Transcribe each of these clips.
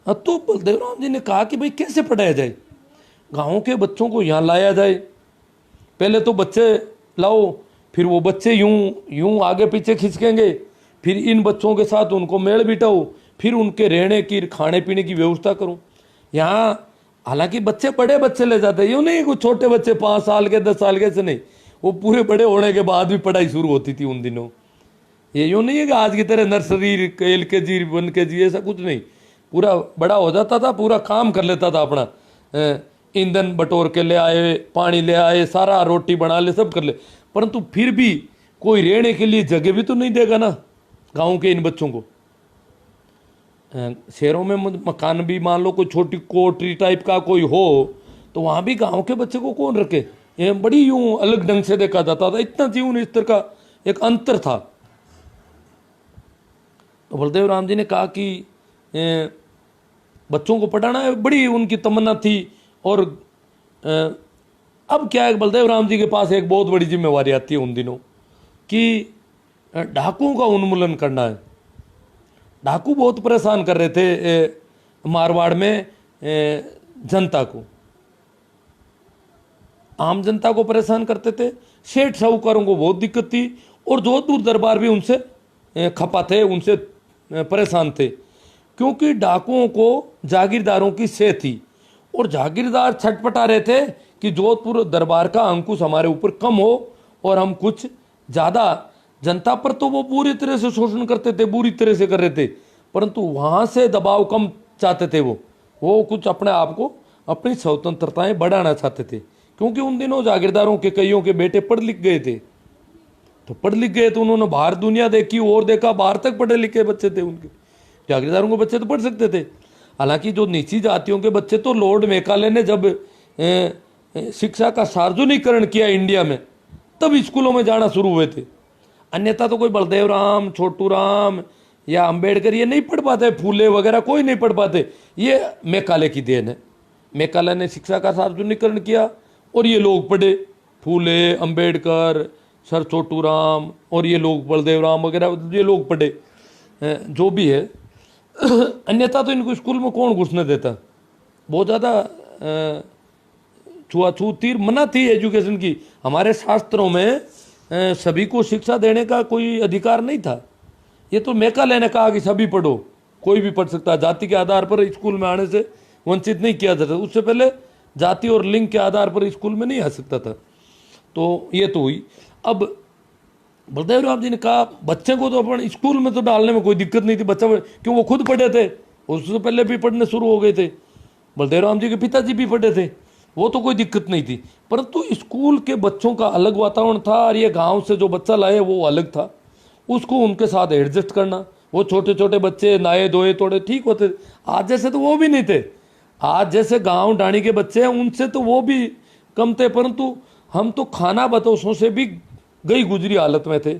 तो बलदेव राम जी ने कहा कि भाई कैसे पढ़ाया जाए, गाँव के बच्चों को यहाँ लाया जाए। पहले तो बच्चे लाओ, फिर वो बच्चे यूं यूं आगे पीछे खिसकेंगे, फिर इन बच्चों के साथ उनको मेल बिठाओ, फिर उनके रहने की खाने पीने की व्यवस्था करूं। यहाँ हालांकि बच्चे बड़े बच्चे ले जाते हैं, यूं नहीं कुछ छोटे बच्चे 5 साल के 10 साल के से नहीं, वो पूरे बड़े होने के बाद भी पढ़ाई शुरू होती थी उन दिनों। ये यूं नहीं है कि आज की तरह नर्सरी LKG 1KG ऐसा कुछ नहीं, पूरा बड़ा हो जाता था, पूरा काम कर लेता था अपना। ईंधन बटोर के ले आए, पानी ले आए, सारा रोटी बना ले, सब कर ले, परंतु फिर भी कोई रहने के लिए जगह भी तो नहीं देगा ना गाँव के इन बच्चों को। शहरों में मकान भी मान लो कोई छोटी कोठरी टाइप का कोई हो, तो वहाँ भी गांव के बच्चे को कौन रखे, ये बड़ी यूं अलग ढंग से देखा जाता था। इतना जीवन स्तर का एक अंतर था। तो बलदेव राम जी ने कहा कि बच्चों को पढ़ाना है, बड़ी उनकी तमन्ना थी। और अब क्या है, बलदेव राम जी के पास एक बहुत बड़ी जिम्मेवारी आती है उन दिनों कि डाकुओं का उन्मूलन करना है। डाकू बहुत परेशान कर रहे थे मारवाड़ में जनता को, आम जनता को परेशान करते थे। सेठ साहूकारों को बहुत दिक्कत थी, और जोधपुर दरबार भी उनसे खपा थे, उनसे परेशान थे, क्योंकि डाकुओं को जागीरदारों की सेह थी, और जागीरदार छटपटा रहे थे कि जोधपुर दरबार का अंकुश हमारे ऊपर कम हो और हम कुछ ज़्यादा। जनता पर तो वो पूरी तरह से शोषण करते थे, बुरी तरह से कर रहे थे, परंतु वहाँ से दबाव कम चाहते थे। वो कुछ अपने आप को, अपनी स्वतंत्रताएं बढ़ाना चाहते थे, क्योंकि उन दिनों जागीरदारों के कईयों के बेटे पढ़ लिख गए थे। तो पढ़ लिख गए तो उन्होंने बाहर दुनिया देखी और देखा, बाहर तक पढ़े लिखे बच्चे थे उनके। जागीरदारों के बच्चे तो पढ़ सकते थे, हालांकि जो नीची जातियों के बच्चे तो लॉर्ड मेकाले ने जब शिक्षा का सार्वजनिकरण किया इंडिया में, तब स्कूलों में जाना शुरू हुए थे। अन्यथा तो कोई बलदेव राम, छोटू राम या अंबेडकर ये नहीं पढ़ पाते, फूले वगैरह कोई नहीं पढ़ पाते। ये मेकाले की देन है। मेकाले ने शिक्षा का सार्वजनिकरण किया और ये लोग पढ़े, फूले, अंबेडकर, सर छोटू राम और ये लोग बलदेव राम वगैरह, ये लोग पढ़े, जो भी है। अन्यथा तो इनको स्कूल में कौन घुसने देता। बहुत ज़्यादा छुआछूत मना थी एजुकेशन की। हमारे शास्त्रों में सभी को शिक्षा देने का कोई अधिकार नहीं था। ये तो मेकाले ने कहा कि सभी पढ़ो, कोई भी पढ़ सकता है, जाति के आधार पर स्कूल में आने से वंचित नहीं किया जाता। उससे पहले जाति और लिंग के आधार पर स्कूल में नहीं आ सकता था। तो ये तो हुई। अब बलदेव राम जी ने कहा बच्चे को तो अपन स्कूल में तो डालने में कोई दिक्कत नहीं थी, बच्चा क्यों, वो खुद पढ़े थे, उससे पहले भी पढ़ने शुरू हो गए थे। बलदेव राम जी के पिताजी भी पढ़े थे, वो तो कोई दिक्कत नहीं थी। परंतु स्कूल के बच्चों का अलग वातावरण था और ये गांव से जो बच्चा लाए वो अलग था। उसको उनके साथ एडजस्ट करना, वो छोटे छोटे बच्चे नहाए धोए थोड़े ठीक होते, आज जैसे तो वो भी नहीं थे। आज जैसे गांव डाणी के बच्चे हैं उनसे तो वो भी कम थे, परंतु हम तो खाना बदोशों से भी गई गुजरी हालत में थे।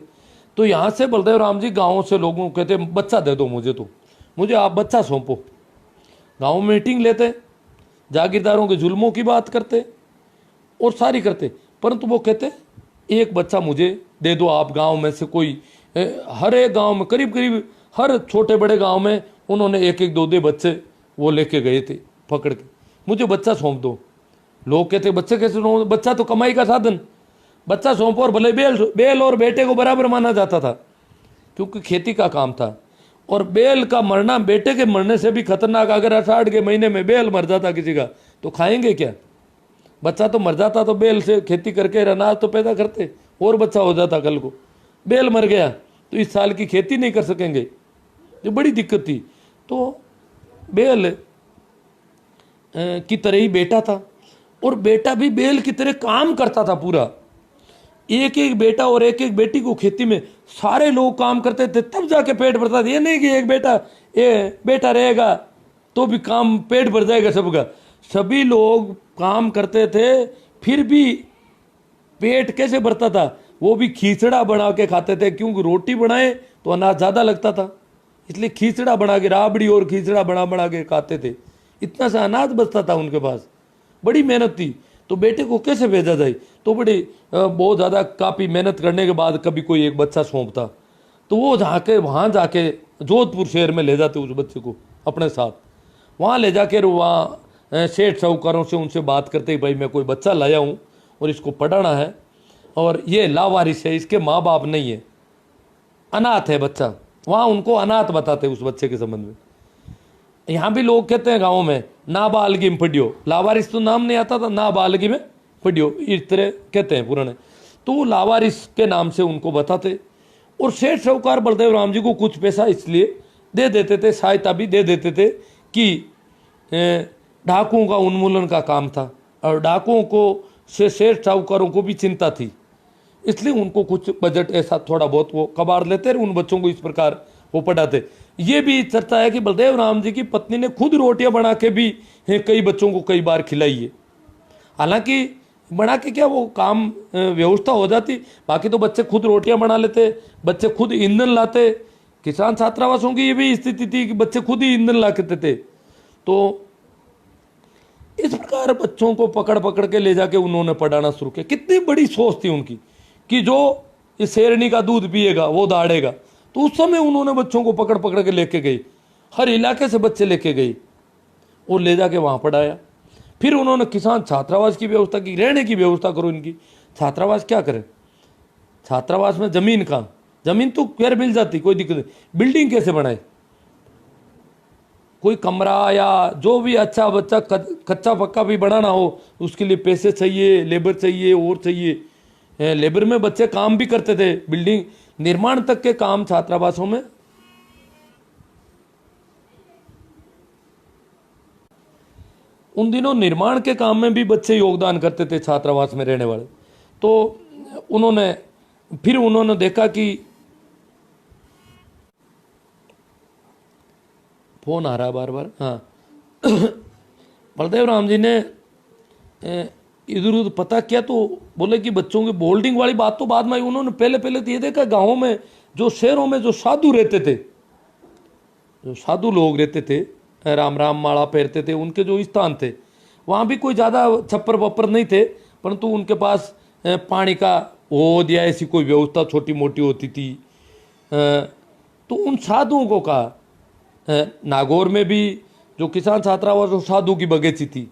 तो यहाँ से बलदेव राम जी गाँव से लोगों को कहते बच्चा दे दो मुझे, तो मुझे आप बच्चा सौंपो। गाँव में मीटिंग लेते, जागीरदारों के जुल्मों की बात करते और सारी करते, परंतु वो कहते एक बच्चा मुझे दे दो आप गांव में से कोई। हर एक गांव में करीब करीब हर छोटे बड़े गांव में उन्होंने एक एक दो दो बच्चे वो लेके गए थे पकड़ के, मुझे बच्चा सौंप दो। लोग कहते बच्चे कैसे सौंप, बच्चा तो कमाई का साधन, बच्चा सौंपो। और भले बेल और बेटे को बराबर माना जाता था, क्योंकि खेती का काम था। और बेल का मरना बेटे के मरने से भी खतरनाक। अगर अषाढ़ के महीने में बेल मर जाता किसी का तो खाएंगे क्या। बच्चा तो मर जाता तो बेल से खेती करके अनाज तो पैदा करते और बच्चा हो जाता, कल को बेल मर गया तो इस साल की खेती नहीं कर सकेंगे, जो बड़ी दिक्कत थी। तो बेल की तरह ही बेटा था, और बेटा भी बेल की तरह काम करता था पूरा। एक एक बेटा और एक एक बेटी को खेती में सारे लोग काम करते थे, तब जाके पेट भरता था। ये नहीं कि एक बेटा रहेगा तो भी काम पेट भर जाएगा सबका। सभी लोग काम करते थे, फिर भी पेट कैसे भरता था, वो भी खिचड़ा बना के खाते थे, क्योंकि रोटी बनाए तो अनाज ज़्यादा लगता था, इसलिए खिचड़ा बना के, राबड़ी और खिचड़ा बना बना के खाते थे। इतना सा अनाज बचता था उनके पास, बड़ी मेहनत थी। तो बेटे को कैसे भेजा जाए, तो बड़ी बहुत ज़्यादा काफ़ी मेहनत करने के बाद कभी कोई एक बच्चा सौंपता, तो वो वहाँ जाके जोधपुर शहर में ले जाते उस बच्चे को अपने साथ। वहाँ ले जाकर वहाँ सेठ साहूकारों से उनसे बात करते भाई मैं कोई बच्चा लाया हूँ और इसको पढ़ाना है और ये लावारिस है, इसके माँ बाप नहीं है, अनाथ है बच्चा। वहाँ उनको अनाथ बताते उस बच्चे के संबंध में। यहाँ भी लोग कहते हैं गाँव में नाबालगी में पढ़ियो, लावारिस तो नाम नहीं आता था, नाबालगी में पढ़ियो, इस तरह कहते हैं पुराने। तो वो लावारिस के नाम से उनको बताते और सेठ साहूकार बलदेव राम जी को कुछ पैसा इसलिए दे देते थे, सहायता भी दे देते थे कि डाकुओं का उन्मूलन का काम था और डाकुओं को से सेठ साहूकारों को भी चिंता थी, इसलिए उनको कुछ बजट ऐसा थोड़ा बहुत वो कबाड़ लेते और उन बच्चों को इस प्रकार वो पढ़ाते। ये भी चर्चा है कि बलदेव राम जी की पत्नी ने खुद रोटियां बना के भी कई बच्चों को कई बार खिलाई है। हालांकि बना के क्या वो काम व्यवस्था हो जाती, बाकी तो बच्चे खुद रोटियां बना लेते, बच्चे खुद ईंधन लाते। किसान छात्रावासों की ये भी स्थिति थी कि बच्चे खुद ही ईंधन ला के थे। तो इस प्रकार बच्चों को पकड़ पकड़ के ले जाके उन्होंने पढ़ाना शुरू किया। कितनी बड़ी सोच थी उनकी कि जो इस शेरनी का दूध पिएगा वो दाड़ेगा। तो उस समय उन्होंने बच्चों को पकड़ पकड़ के लेके गई, हर इलाके से बच्चे लेके गई और ले जाके वहाँ पढ़ाया। फिर उन्होंने किसान छात्रावास की व्यवस्था की, रहने की व्यवस्था करो इनकी। छात्रावास क्या करें, छात्रावास में जमीन कहाँ, जमीन तो खैर मिल जाती, कोई दिक्कत नहीं, बिल्डिंग कैसे बनाए, कोई कमरा या जो भी अच्छा बच्चा कच्चा पक्का भी बनाना हो उसके लिए पैसे चाहिए, लेबर चाहिए और चाहिए। लेबर में बच्चे काम भी करते थे, बिल्डिंग निर्माण तक के काम छात्रावासों में। उन दिनों निर्माण के काम में भी बच्चे योगदान करते थे छात्रावास में रहने वाले। तो फिर उन्होंने देखा कि फोन आ रहा है बार बार, हाँ बलदेव राम जी ने इधर उधर पता किया तो बोले कि बच्चों की बोर्डिंग वाली बात तो बाद में आई। उन्होंने पहले तो ये देखा गाँवों में जो शहरों में जो साधु रहते थे, जो साधु लोग रहते थे, राम राम माला पहनते थे, उनके जो स्थान थे वहाँ भी कोई ज़्यादा छप्पर वप्पर नहीं थे, परंतु उनके पास पानी का होद या ऐसी कोई व्यवस्था छोटी मोटी होती थी। तो उन साधुओं को कहा, नागौर में भी जो किसान छात्रावास वो साधु की बगीची थी,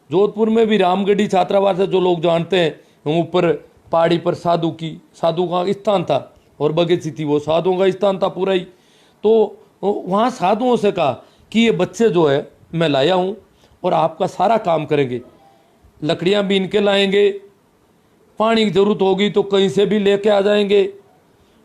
जोधपुर में भी रामगढ़ी छात्रावास है जो लोग जानते हैं, ऊपर पहाड़ी पर साधु का स्थान था और बगीची थी वो साधुओं का स्थान था पूरा ही। तो वहाँ साधुओं से कहा कि ये बच्चे जो है मैं लाया हूँ और आपका सारा काम करेंगे, लकड़ियाँ बीन के लाएंगे, पानी की जरूरत होगी तो कहीं से भी लेके आ जाएंगे,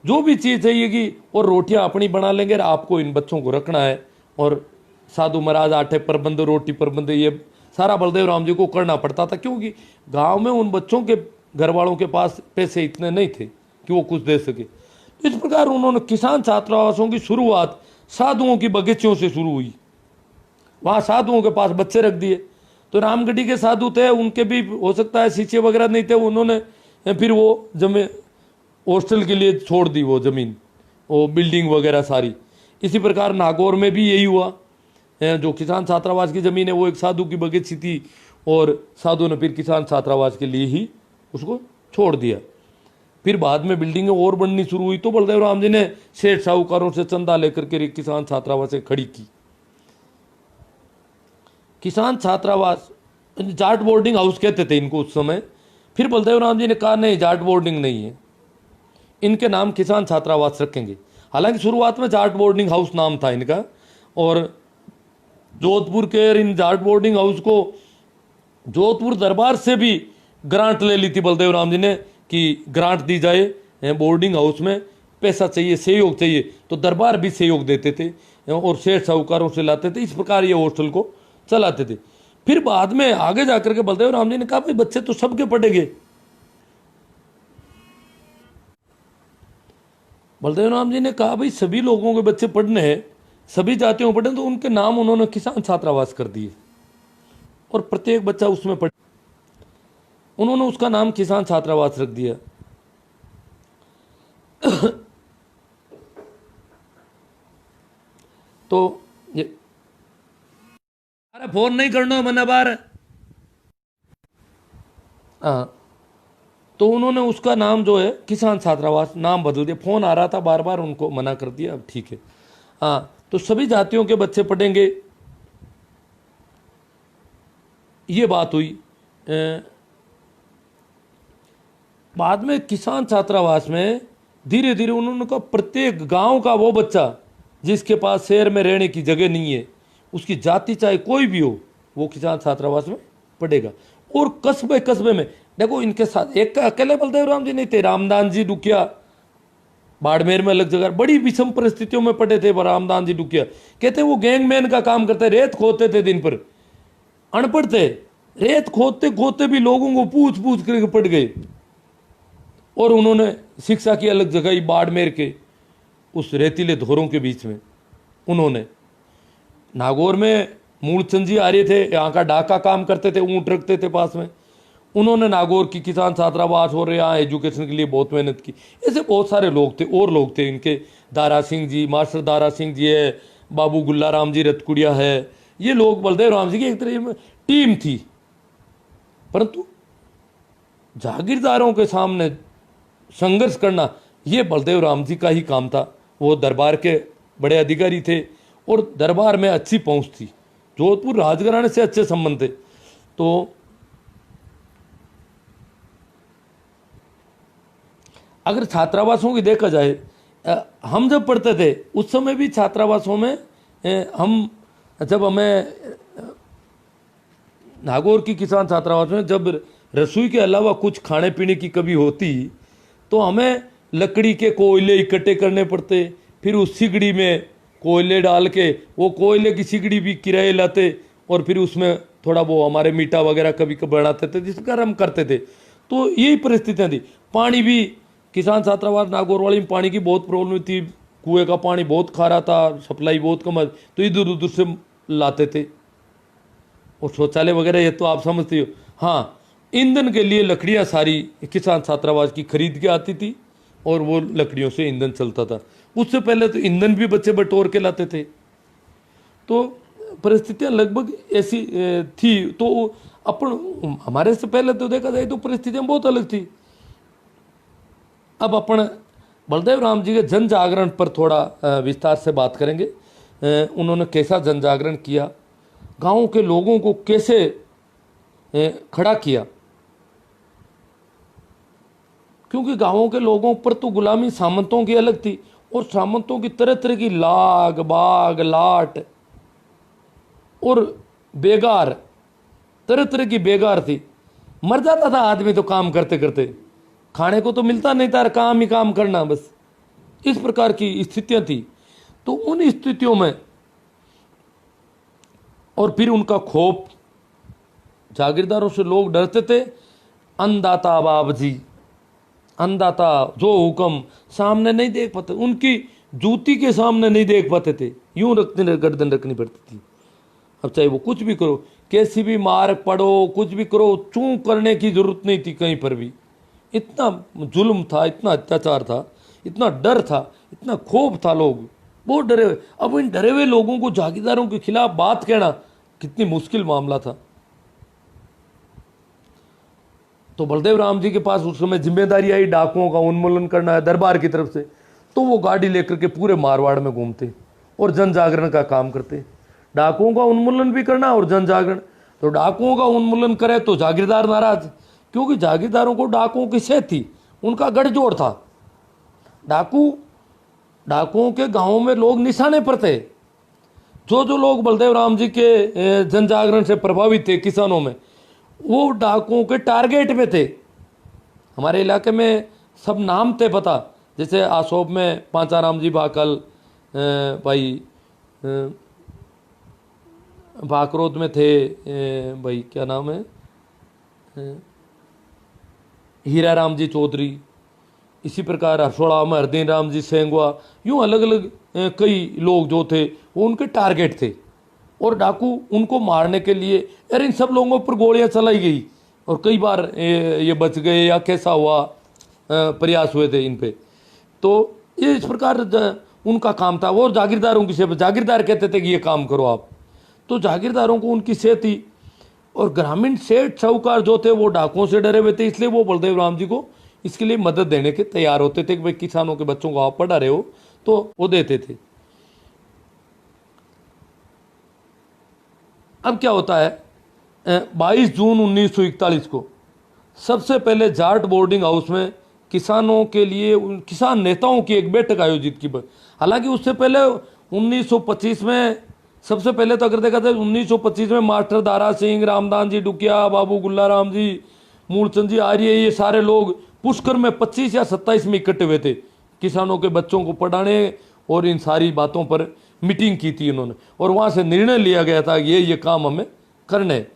जो भी चीज़ चाहिएगी, और रोटियां अपनी बना लेंगे और आपको इन बच्चों को रखना है। और साधु महाराज आटे प्रबंध, रोटी प्रबंध, ये सारा बलदेव राम जी को करना पड़ता था, क्योंकि गांव में उन बच्चों के घर वालों के पास पैसे इतने नहीं थे कि वो कुछ दे सके। तो इस प्रकार उन्होंने किसान छात्रावासों की शुरुआत साधुओं की बगीचों से शुरू हुई। वहाँ साधुओं के पास बच्चे रख दिए। तो रामगढ़ी के साधु थे, उनके भी हो सकता है सींचे वगैरह नहीं थे, उन्होंने फिर वो जमीन हॉस्टल के लिए छोड़ दी, वो ज़मीन, वो बिल्डिंग वगैरह सारी। इसी प्रकार नागौर में भी यही हुआ, जो किसान छात्रावास की ज़मीन है वो एक साधु की बगीची थी और साधु ने फिर किसान छात्रावास के लिए ही उसको छोड़ दिया। फिर बाद में बिल्डिंगें और बननी शुरू हुई तो बलदेव राम जी ने सेठ साहूकारों से चंदा लेकर के किसान छात्रावास खड़ी की। किसान छात्रावास, जाट बोर्डिंग हाउस कहते थे इनको उस समय। फिर बलदेव राम जी ने कहा नहीं, जाट बोर्डिंग नहीं है, इनके नाम किसान छात्रावास रखेंगे। हालांकि शुरुआत में जाट बोर्डिंग हाउस नाम था इनका, और जोधपुर के इन जाट बोर्डिंग हाउस को जोधपुर दरबार से भी ग्रांट ले ली थी बलदेव राम जी ने कि ग्रांट दी जाए, बोर्डिंग हाउस में पैसा चाहिए, सहयोग चाहिए, तो दरबार भी सहयोग देते थे और सेठ साहूकारों से लाते थे। इस प्रकार ये हॉस्टल को चलाते थे। फिर बाद में आगे जाकर के बलदेव राम जी ने कहा भाई बच्चे तो सबके पढ़ेंगे। बलदेव राम जी ने कहा भाई सभी लोगों के बच्चे पढ़ने हैं, सभी जातियों पढ़े, तो उनके नाम उन्होंने किसान छात्रावास कर दिए और प्रत्येक बच्चा उसमें पढ़, उन्होंने उसका नाम किसान छात्रावास रख दिया। तो ये अरे फोन नहीं करना मना बार, हाँ, तो उन्होंने उसका नाम जो है किसान छात्रावास नाम बदल दिया। फोन आ रहा था बार बार, उनको मना कर दिया, अब ठीक है। हाँ, तो सभी जातियों के बच्चे पढ़ेंगे ये बात हुई। बाद में किसान छात्रावास में धीरे धीरे उन्होंने कहा प्रत्येक गांव का वो बच्चा जिसके पास शहर में रहने की जगह नहीं है, उसकी जाति चाहे कोई भी हो, वो किसान छात्रावास में पढ़ेगा। और कस्बे कस्बे में देखो, इनके साथ एक अकेले बलदेव राम जी नहीं थे, रामदान जी डुकिया बाड़मेर में अलग जगह बड़ी विषम परिस्थितियों में पड़े थे। रामदान जी डुकिया कहते वो गैंगमैन का काम करते, रेत खोदते थे, दिन पर अनपढ़ थे, रेत खोदते खोदते भी लोगों को पूछ पूछ करके पड़ गए। और उन्होंने शिक्षा की अलग जगह बाड़मेर के उस रेतीले धोरों के बीच में। उन्होंने नागौर में मूलचंद जी आ रहे थे, यहाँ का डाका काम करते थे, ऊँट रखते थे पास में। उन्होंने नागौर की किसान छात्रावास और यहाँ एजुकेशन के लिए बहुत मेहनत की। ऐसे बहुत सारे लोग थे, और लोग थे इनके, दारा सिंह जी, मास्टर दारा सिंह जी है, बाबू गुल्ला राम जी रतकुड़िया है, ये लोग बलदेव राम जी की एक तरह टीम थी। परंतु जागीरदारों के सामने संघर्ष करना ये बलदेव राम जी का ही काम था। वो दरबार के बड़े अधिकारी थे और दरबार में अच्छी पहुंच थी, जोधपुर राजघराने से अच्छे संबंध थे। तो अगर छात्रावासों की देखा जाए, हम जब पढ़ते थे उस समय भी छात्रावासों में जब हमें नागौर की किसान छात्रावास में जब रसोई के अलावा कुछ खाने पीने की कभी होती तो हमें लकड़ी के कोयले इकट्ठे करने पड़ते, फिर उस सिगड़ी में कोयले डाल के वो कोयले की सिगड़ी भी किराए लाते और फिर उसमें थोड़ा वो हमारे मीठा वगैरह कभी कभी बनाते थे, जिसका हम करते थे। तो यही परिस्थितियाँ थी। पानी भी किसान छात्रावास नागौर वाली में पानी की बहुत प्रॉब्लम थी, कुएं का पानी बहुत खारा था, सप्लाई बहुत कम, तो इधर उधर से लाते थे। और शौचालय वगैरह ये तो आप समझते हो। हाँ, ईंधन के लिए लकड़ियाँ सारी किसान छात्रावास की खरीद के आती थी और वो लकड़ियों से ईंधन चलता था। उससे पहले तो ईंधन भी बच्चे बटोर के लाते थे। तो परिस्थितियाँ लगभग ऐसी थी। तो अपन हमारे से पहले तो देखा जाए तो परिस्थितियाँ बहुत अलग थी। अब अपन बलदेव राम जी के जन जागरण पर थोड़ा विस्तार से बात करेंगे। उन्होंने कैसा जन जागरण किया, गाँव के लोगों को कैसे खड़ा किया, क्योंकि गाँवों के लोगों पर तो गुलामी सामंतों की अलग थी और सामंतों की तरह तरह की लाग बाग लाट और बेगार, तरह तरह की बेगार थी। मर जाता था आदमी तो काम करते करते, खाने को तो मिलता नहीं था, काम ही काम करना बस, इस प्रकार की स्थितियां थी। तो उन स्थितियों में और फिर उनका खौफ, जागीरदारों से लोग डरते थे। अन्नदाता बाब जी, अन्नदाता जो हुक्म सामने नहीं देख पाते, उनकी जूती के सामने नहीं देख पाते थे, यूं रखने गर्दन रखनी पड़ती थी। अब चाहे वो कुछ भी करो, कैसी भी मार पड़ो, कुछ भी करो, चूं करने की जरूरत नहीं थी कहीं पर भी। इतना जुल्म था, इतना अत्याचार था, इतना डर था, इतना खौफ था, लोग बहुत डरे हुए। अब इन डरे हुए लोगों को जागीरदारों के खिलाफ बात कहना कितनी मुश्किल मामला था। तो बलदेव राम जी के पास उस समय जिम्मेदारी आई डाकुओं का उन्मूलन करना है दरबार की तरफ से। तो वो गाड़ी लेकर के पूरे मारवाड़ में घूमते और जन जागरण का काम करते, डाकुओं का उन्मूलन भी करना और जन जागरण। तो डाकुओं का उन्मूलन करे तो जागीरदार नाराज, क्योंकि जागीरदारों को डाकुओं की सेहत थी, उनका गठजोड़ था। डाकुओं के गांवों में लोग निशाने पर थे। जो लोग बलदेव राम जी के जन जागरण से प्रभावित थे किसानों में, वो डाकुओं के टारगेट में थे। हमारे इलाके में सब नाम थे पता, जैसे आसोब में पांचाराम जी भाकल, भाई भाकरोद में थे भाई क्या नाम है, हीरा राम जी चौधरी, इसी प्रकार हरसोड़ा में हरदीन राम जी सेंगवा, यूँ अलग अलग कई लोग जो थे वो उनके टारगेट थे। और डाकू उनको मारने के लिए, अरे इन सब लोगों पर गोलियां चलाई गई और कई बार ये बच गए या कैसा हुआ, प्रयास हुए थे इन पे। तो ये इस प्रकार उनका काम था। वो जागीरदारों की सेवा, जागीरदार कहते थे कि ये काम करो आप, तो जागीरदारों को उनकी सेहत थी। और ग्रामीण सेठ साहूकार जो थे वो डाकुओं से डरे हुए थे, इसलिए वो बलदेव राम जी को इसके लिए मदद देने के तैयार होते थे कि भाई किसानों के बच्चों को आप पढ़ा रहे हो, तो वो देते थे। अब क्या होता है, 22 जून 1941 को सबसे पहले जाट बोर्डिंग हाउस में किसानों के लिए किसान नेताओं की एक बैठक आयोजित की। हालांकि उससे पहले 1925 में सबसे पहले तो अगर देखा जाए 1925 में मास्टर दारा सिंह, रामदास जी डुकिया, बाबू गुल्लाराम जी, मूलचंद जी आर्य, ये सारे लोग पुष्कर में 25 या 27 में इकट्ठे हुए थे किसानों के बच्चों को पढ़ाने और इन सारी बातों पर मीटिंग की थी इन्होंने, और वहां से निर्णय लिया गया था कि ये काम हमें करने हैं।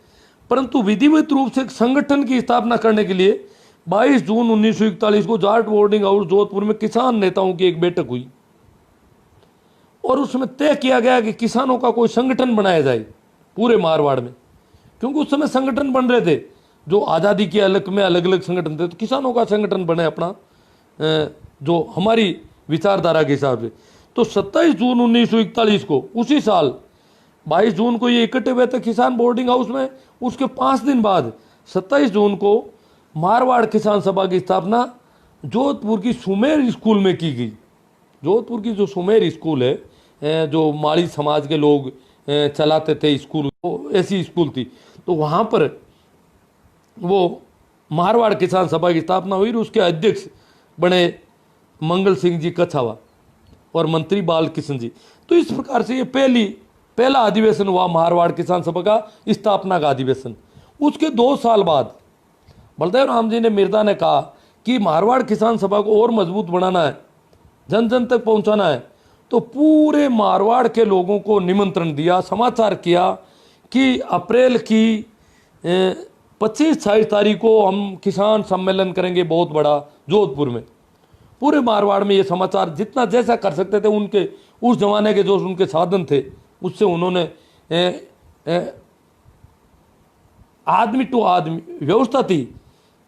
परंतु विधिवत रूप से संगठन की स्थापना करने के लिए 22 जून 1941 को जाट बोर्डिंग हाउस जोधपुर में किसान नेताओं की एक बैठक हुई और उसमें तय किया गया कि किसानों का कोई संगठन बनाया जाए पूरे मारवाड़ में, क्योंकि उस समय संगठन बन रहे थे जो आज़ादी के अलग में अलग अलग संगठन थे, तो किसानों का संगठन बने अपना जो हमारी विचारधारा के हिसाब से। तो 27 जून 1941 को उसी साल 22 जून को ये इकट्ठे हुए थे किसान बोर्डिंग हाउस में। उसके 5 दिन बाद 27 जून को मारवाड़ किसान सभा की स्थापना जोधपुर की सुमेर स्कूल में की गई। जोधपुर की जो सुमेर स्कूल है, जो माड़ी समाज के लोग चलाते थे स्कूल, ऐसी स्कूल थी, तो वहाँ पर वो मारवाड़ किसान सभा की स्थापना हुई और उसके अध्यक्ष बने मंगल सिंह जी कछावा और मंत्री बाल किशन जी। तो इस प्रकार से ये पहला अधिवेशन हुआ मारवाड़ किसान सभा का, स्थापना का अधिवेशन। उसके 2 साल बाद बलदेव राम जी ने मिर्जा ने कहा कि मारवाड़ किसान सभा को और मजबूत बनाना है, जन जन तक पहुंचाना है, तो पूरे मारवाड़ के लोगों को निमंत्रण दिया, समाचार किया कि अप्रैल की 25-26 तारीख को हम किसान सम्मेलन करेंगे बहुत बड़ा जोधपुर में। पूरे मारवाड़ में ये समाचार जितना जैसा कर सकते थे, उनके उस जमाने के जो उनके साधन थे उससे उन्होंने आदमी टू आदमी व्यवस्था थी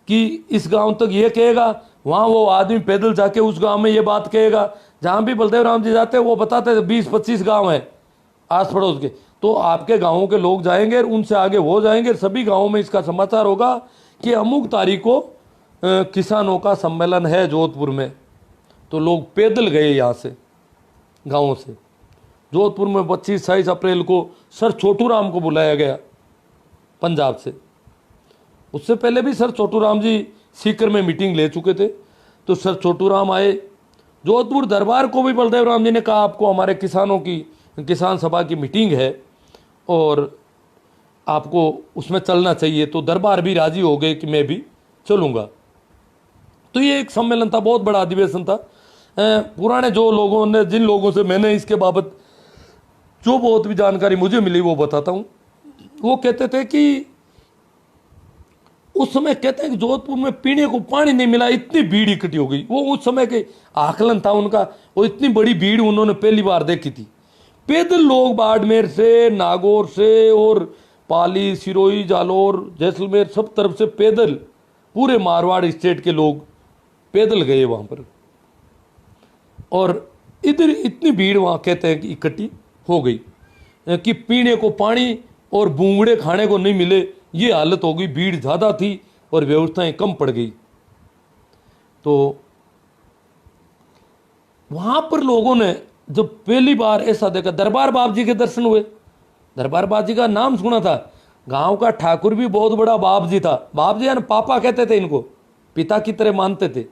कि इस गांव तक ये कहेगा, वहाँ वो आदमी पैदल जाके उस गांव में ये बात कहेगा, जहाँ भी बलदेव राम जी जाते वो बताते थे 20-25 गांव है आस पड़ोस के, तो आपके गांवों के लोग जाएंगे, उनसे आगे वो जाएंगे, सभी गांवों में इसका समाचार होगा कि अमुक तारीख को किसानों का सम्मेलन है जोधपुर में। तो लोग पैदल गए यहाँ से गाँवों से। जोधपुर में 25-26 अप्रैल को सर छोटू राम को बुलाया गया पंजाब से। उससे पहले भी सर छोटू राम जी सीकर में मीटिंग ले चुके थे, तो सर छोटू राम आए। जोधपुर दरबार को भी बलदेव राम जी ने कहा आपको हमारे किसानों की किसान सभा की मीटिंग है और आपको उसमें चलना चाहिए, तो दरबार भी राजी हो गए कि मैं भी चलूँगा। तो ये एक सम्मेलन था, बहुत बड़ा अधिवेशन था। पुराने जो लोगों ने, जिन लोगों से मैंने इसके बाबत जो बहुत भी जानकारी मुझे मिली वो बताता हूँ। वो कहते थे कि उस समय कहते हैं कि जोधपुर में पीने को पानी नहीं मिला, इतनी भीड़ इकट्ठी हो गई। वो उस समय के आकलन था उनका, वो इतनी बड़ी भीड़ उन्होंने पहली बार देखी थी। पैदल लोग बाड़मेर से, नागौर से और पाली, सिरोही, जालोर, जैसलमेर, सब तरफ से पैदल पूरे मारवाड़ स्टेट के लोग पैदल गए वहां पर, और इधर इतनी भीड़ वहां कहते हैं कि इकट्ठी हो गई कि पीने को पानी और बूंगड़े खाने को नहीं मिले, ये हालत हो गई। भीड़ ज़्यादा थी और व्यवस्थाएं कम पड़ गई। तो वहां पर लोगों ने जब पहली बार ऐसा देखा, दरबार बाप जी के दर्शन हुए। दरबार बाप जी का नाम सुना था, गांव का ठाकुर भी बहुत बड़ा बाप जी था। बाप जी यानी पापा कहते थे इनको, पिता की तरह मानते थे,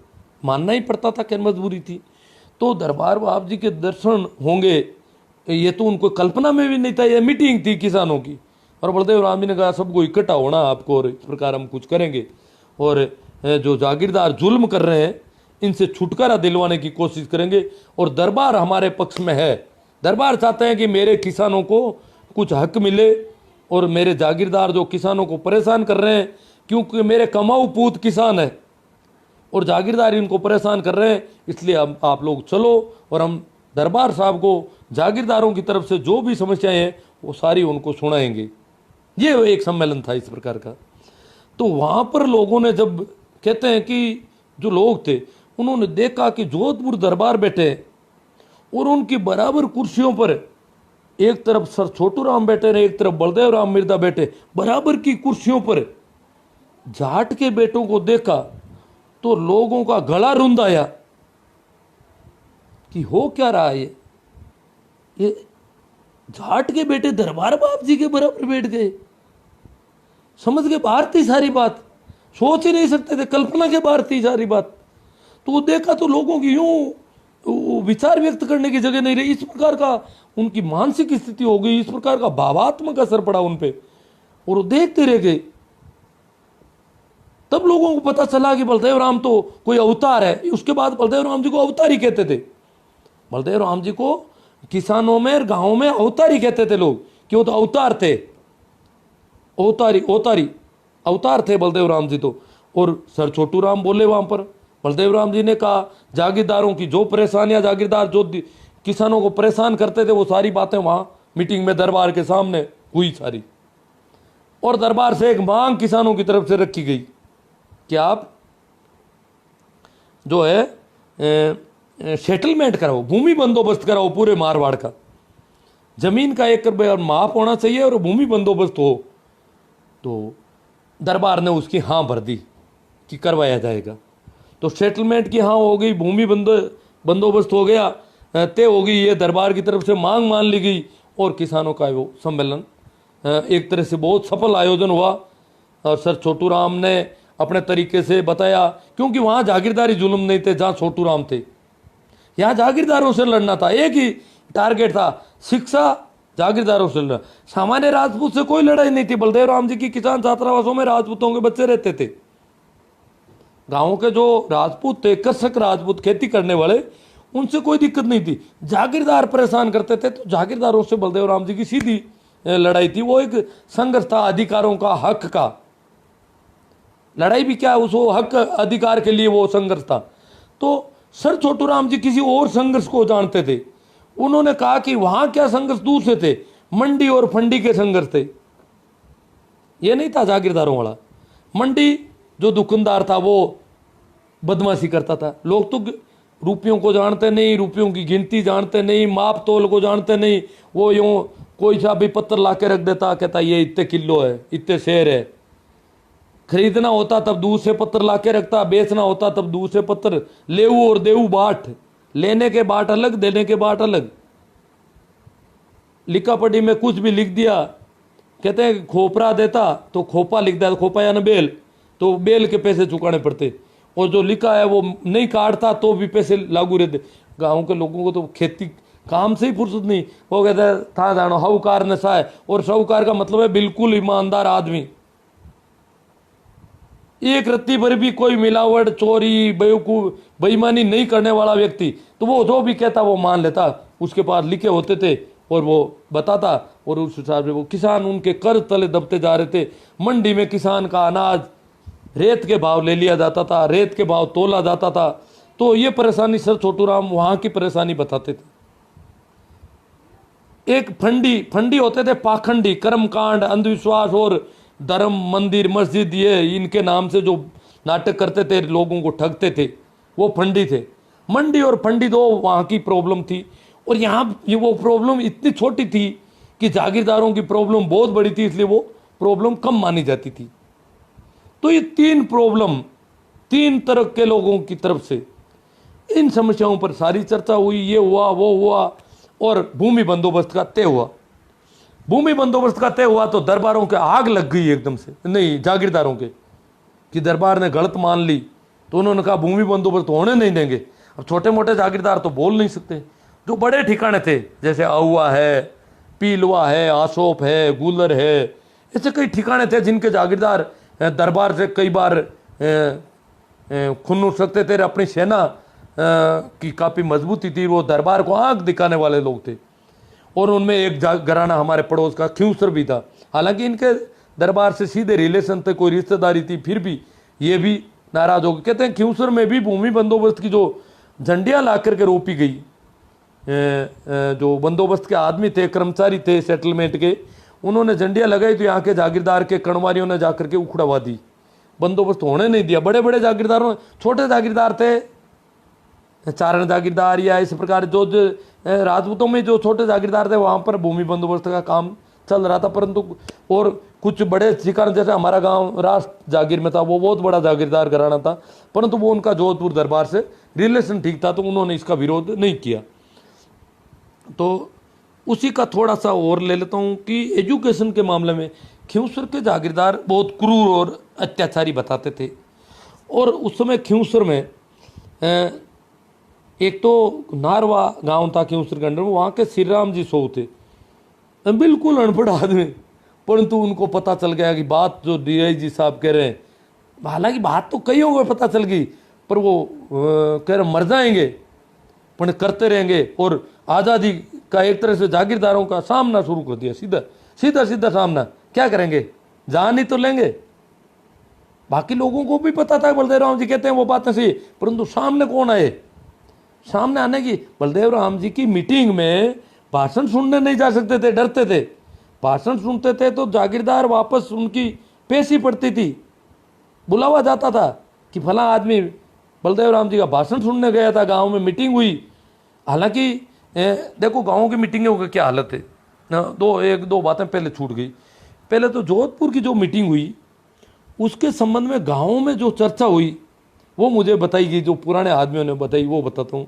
मानना ही पड़ता था, क्या मजबूरी थी। तो दरबार बाप जी के दर्शन होंगे ये तो उनको कल्पना में भी नहीं था। ये मीटिंग थी किसानों की, और बलदेव राम जी ने कहा सबको इकट्ठा होना आपको, और इस प्रकार हम कुछ करेंगे, और जो जागीरदार जुल्म कर रहे हैं इनसे छुटकारा दिलवाने की कोशिश करेंगे, और दरबार हमारे पक्ष में है। दरबार चाहते हैं कि मेरे किसानों को कुछ हक मिले, और मेरे जागीरदार जो किसानों को परेशान कर रहे हैं, क्योंकि मेरे कमाऊ पूत किसान है और जागीरदार इनको परेशान कर रहे हैं, इसलिए अब आप लोग चलो और हम दरबार साहब को जागीरदारों की तरफ से जो भी समस्याएं हैं वो सारी उनको सुनाएंगे। ये एक सम्मेलन था इस प्रकार का। तो वहाँ पर लोगों ने, जब कहते हैं कि जो लोग थे उन्होंने देखा कि जोधपुर दरबार बैठे और उनकी बराबर कुर्सियों पर एक तरफ सर छोटू राम बैठे रहे, एक तरफ बलदेव राम मिर्जा बैठे, बराबर की कुर्सियों पर जाट के बेटों को देखा तो लोगों का गला रुंध आया कि हो क्या रहा है। ये जाट के बेटे दरबार बाप जी के बराबर बैठ गए। समझ के बाहर थी सारी बात, सोच ही नहीं सकते थे, कल्पना के बाहर थी सारी बात। तो वो देखा तो लोगों की यूं विचार व्यक्त करने की जगह नहीं रही, इस प्रकार का उनकी मानसिक स्थिति हो गई, इस प्रकार का भावात्मक असर पड़ा उन पे, और वो देखते रह गए। तब लोगों को पता चला कि बलदेव राम तो कोई अवतार है। उसके बाद बलदेव राम जी को अवतार ही कहते थे। बलदेव राम जी को किसानों में, गांवों में अवतार ही कहते थे लोग, कि वो तो अवतार थे, अवतारी अवतार थे बलदेव राम जी तो। और सर छोटू राम बोले वहां पर, बलदेव राम जी ने कहा जागीरदारों की जो परेशानियां, जागीरदार जो किसानों को परेशान करते थे, वो सारी बातें वहां मीटिंग में दरबार के सामने हुई सारी। और दरबार से एक मांग किसानों की तरफ से रखी गई कि आप जो है सेटलमेंट कराओ, भूमि बंदोबस्त कराओ पूरे मारवाड़ का, जमीन का एक माप होना चाहिए और भूमि बंदोबस्त हो। तो दरबार ने उसकी हाँ भर दी कि करवाया जाएगा। तो सेटलमेंट की हाँ हो गई, भूमि बंदोबस्त हो गया, तय हो गई, ये दरबार की तरफ से मांग मान ली गई। और किसानों का वो सम्मेलन एक तरह से बहुत सफल आयोजन हुआ। और सर छोटू राम ने अपने तरीके से बताया, क्योंकि वहाँ जागीरदारी जुल्म नहीं थे जहाँ छोटू राम थे, यहाँ जागीरदारों से लड़ना था, एक ही टारगेट था, शिक्षा जागीरदारों से लड़ना। सामान्य राजपूत से कोई लड़ाई नहीं थी। बलदेव राम जी की किसान छात्रावासों में राजपूतों के बच्चे रहते थे। गांवों के जो राजपूत थे, कृषक राजपूत, खेती करने वाले, उनसे कोई दिक्कत नहीं थी। जागीरदार परेशान करते थे, तो जागीरदारों से बलदेव राम जी की सीधी लड़ाई थी। वो एक संघर्ष था अधिकारों का, हक का। लड़ाई भी क्या, उस हक अधिकार के लिए वो संघर्ष था। तो सर छोटू राम जी किसी और संघर्ष को जानते थे। उन्होंने कहा कि वहां क्या संघर्ष दूसरे थे, मंडी और फंडी के संघर्ष थे, ये नहीं था जागीरदारों वाला। मंडी जो दुकानदार था वो बदमाशी करता था। लोग तो रुपयों को जानते नहीं, रुपयों की गिनती जानते नहीं, माप तोल को जानते नहीं। वो यूं कोई सा भी पत्थर ला के रख देता, कहता ये इतने किलो है, इतने शेर है। खरीदना होता तब दूसरे पत्थर ला के रखता, बेचना होता तब दूसरे पत्थर। लेऊ और देऊ बाट, लेने के बाट अलग, देने के बाट अलग। लिखा पढ़ी में कुछ भी लिख दिया, कहते हैं खोपरा देता तो खोपा लिख दिया, खोपा या न बेल, तो बेल के पैसे चुकाने पड़ते। और जो लिखा है वो नहीं काटता तो भी पैसे लागू रहते। गाँव के लोगों को तो खेती काम से ही फुर्सत नहीं। वो कहते हैं था जानो साहूकार नशा है, और साहूकार का मतलब है बिल्कुल ईमानदार आदमी। एक रत्ती भर भी कोई मिलावट, चोरी, बेवकूफ, बेईमानी नहीं करने वाला व्यक्ति, तो वो जो भी कहता वो मान लेता। उसके पास लिखे होते थे और वो बताता, और उस हिसाब से वो किसान उनके कर्ज तले दबते जा रहे थे। मंडी में किसान का अनाज रेत के भाव ले लिया जाता था, रेत के भाव तोला जाता था। तो ये परेशानी सर छोटू राम वहां की परेशानी बताते थे। एक फंडी होते थे पाखंडी, कर्मकांड, अंधविश्वास और धर्म, मंदिर, मस्जिद, ये इनके नाम से जो नाटक करते थे, लोगों को ठगते थे, वो फंडी थे। मंडी और फंडी दो वहाँ की प्रॉब्लम थी। और यहाँ ये वो प्रॉब्लम इतनी छोटी थी कि जागीरदारों की प्रॉब्लम बहुत बड़ी थी, इसलिए वो प्रॉब्लम कम मानी जाती थी। तो ये तीन प्रॉब्लम, तीन तरह के लोगों की तरफ से, इन समस्याओं पर सारी चर्चा हुई। ये हुआ, वो हुआ, और भूमि बंदोबस्त का तय हुआ। भूमि बंदोबस्त का तय हुआ तो दरबारों के आग लग गई एकदम से, नहीं जागीरदारों के, कि दरबार ने गलत मान ली। तो उन्होंने कहा भूमि बंदोबस्त होने नहीं देंगे। अब छोटे मोटे जागीरदार तो बोल नहीं सकते। जो बड़े ठिकाने थे, जैसे अहुआ है, पीलवा है, आसोप है, गुलर है, ऐसे कई ठिकाने थे जिनके जागीरदार दरबार से कई बार खुन उठ सकते थे। अपनी सेना की काफ़ी मजबूती थी, वो दरबार को आंख दिखाने वाले लोग थे। और उनमें एक घराना हमारे पड़ोस का ख्यूसर भी था। हालांकि इनके दरबार से सीधे रिलेशन थे, कोई रिश्तेदारी थी, फिर भी ये भी नाराज हो गए। कहते हैं ख्यूसर में भी भूमि बंदोबस्त की जो झंडियाँ ला करके रोपी गई, जो बंदोबस्त के आदमी थे, कर्मचारी थे सेटलमेंट के, उन्होंने झंडियाँ लगाई तो यहाँ के जागीरदार के कणवारियों ने जाकर के उखड़वा दी, बंदोबस्त होने नहीं दिया। बड़े बड़े जागीरदारों, छोटे जागीरदार थे, चारण जागीरदार या इस प्रकार जो राजपूतों में जो छोटे जागीरदार थे, वहाँ पर भूमि बंदोबस्त का काम चल रहा था। परंतु और कुछ बड़े ठिकाने, जैसे हमारा गांव राष्ट्र जागीर में था, वो बहुत बड़ा जागीरदार घराना था, परंतु वो उनका जोधपुर दरबार से रिलेशन ठीक था, तो उन्होंने इसका विरोध नहीं किया। तो उसी का थोड़ा सा और ले लेता हूँ कि एजुकेशन के मामले में खिंवसर के जागीरदार बहुत क्रूर और अत्याचारी बताते थे। और उस समय खिंवसर में एक तो नारवा गांव था खिंवसर के अंडर में, वहाँ के श्री राम जी सो थे, बिल्कुल अनपढ़ आदमी, परंतु उनको पता चल गया कि बात जो DIG साहब कह रहे हैं, हालांकि बात तो कईयों को पता चल गई, पर वो कह रहे मर जाएंगे पर करते रहेंगे। और आज़ादी का एक तरह से जागीरदारों का सामना शुरू कर दिया, सीधा सीधा सीधा सामना। क्या करेंगे, जान ही तो लेंगे। बाकी लोगों को भी पता था बलदेव राम जी कहते हैं वो बातें सही, परंतु सामने कौन आए, सामने आने की बलदेव राम जी की मीटिंग में भाषण सुनने नहीं जा सकते थे, डरते थे। भाषण सुनते थे तो जागीरदार वापस उनकी पेशी पड़ती थी, बुलावा जाता था कि फला आदमी बलदेव राम जी का भाषण सुनने गया था, गांव में मीटिंग हुई। हालांकि देखो गांव की मीटिंगों की क्या हालत है ना, एक दो बातें पहले छूट गई। पहले तो जोधपुर की जो मीटिंग हुई उसके संबंध में गाँव में जो चर्चा हुई वो मुझे बताई गई, जो पुराने आदमियों ने बताई वो बताता हूँ।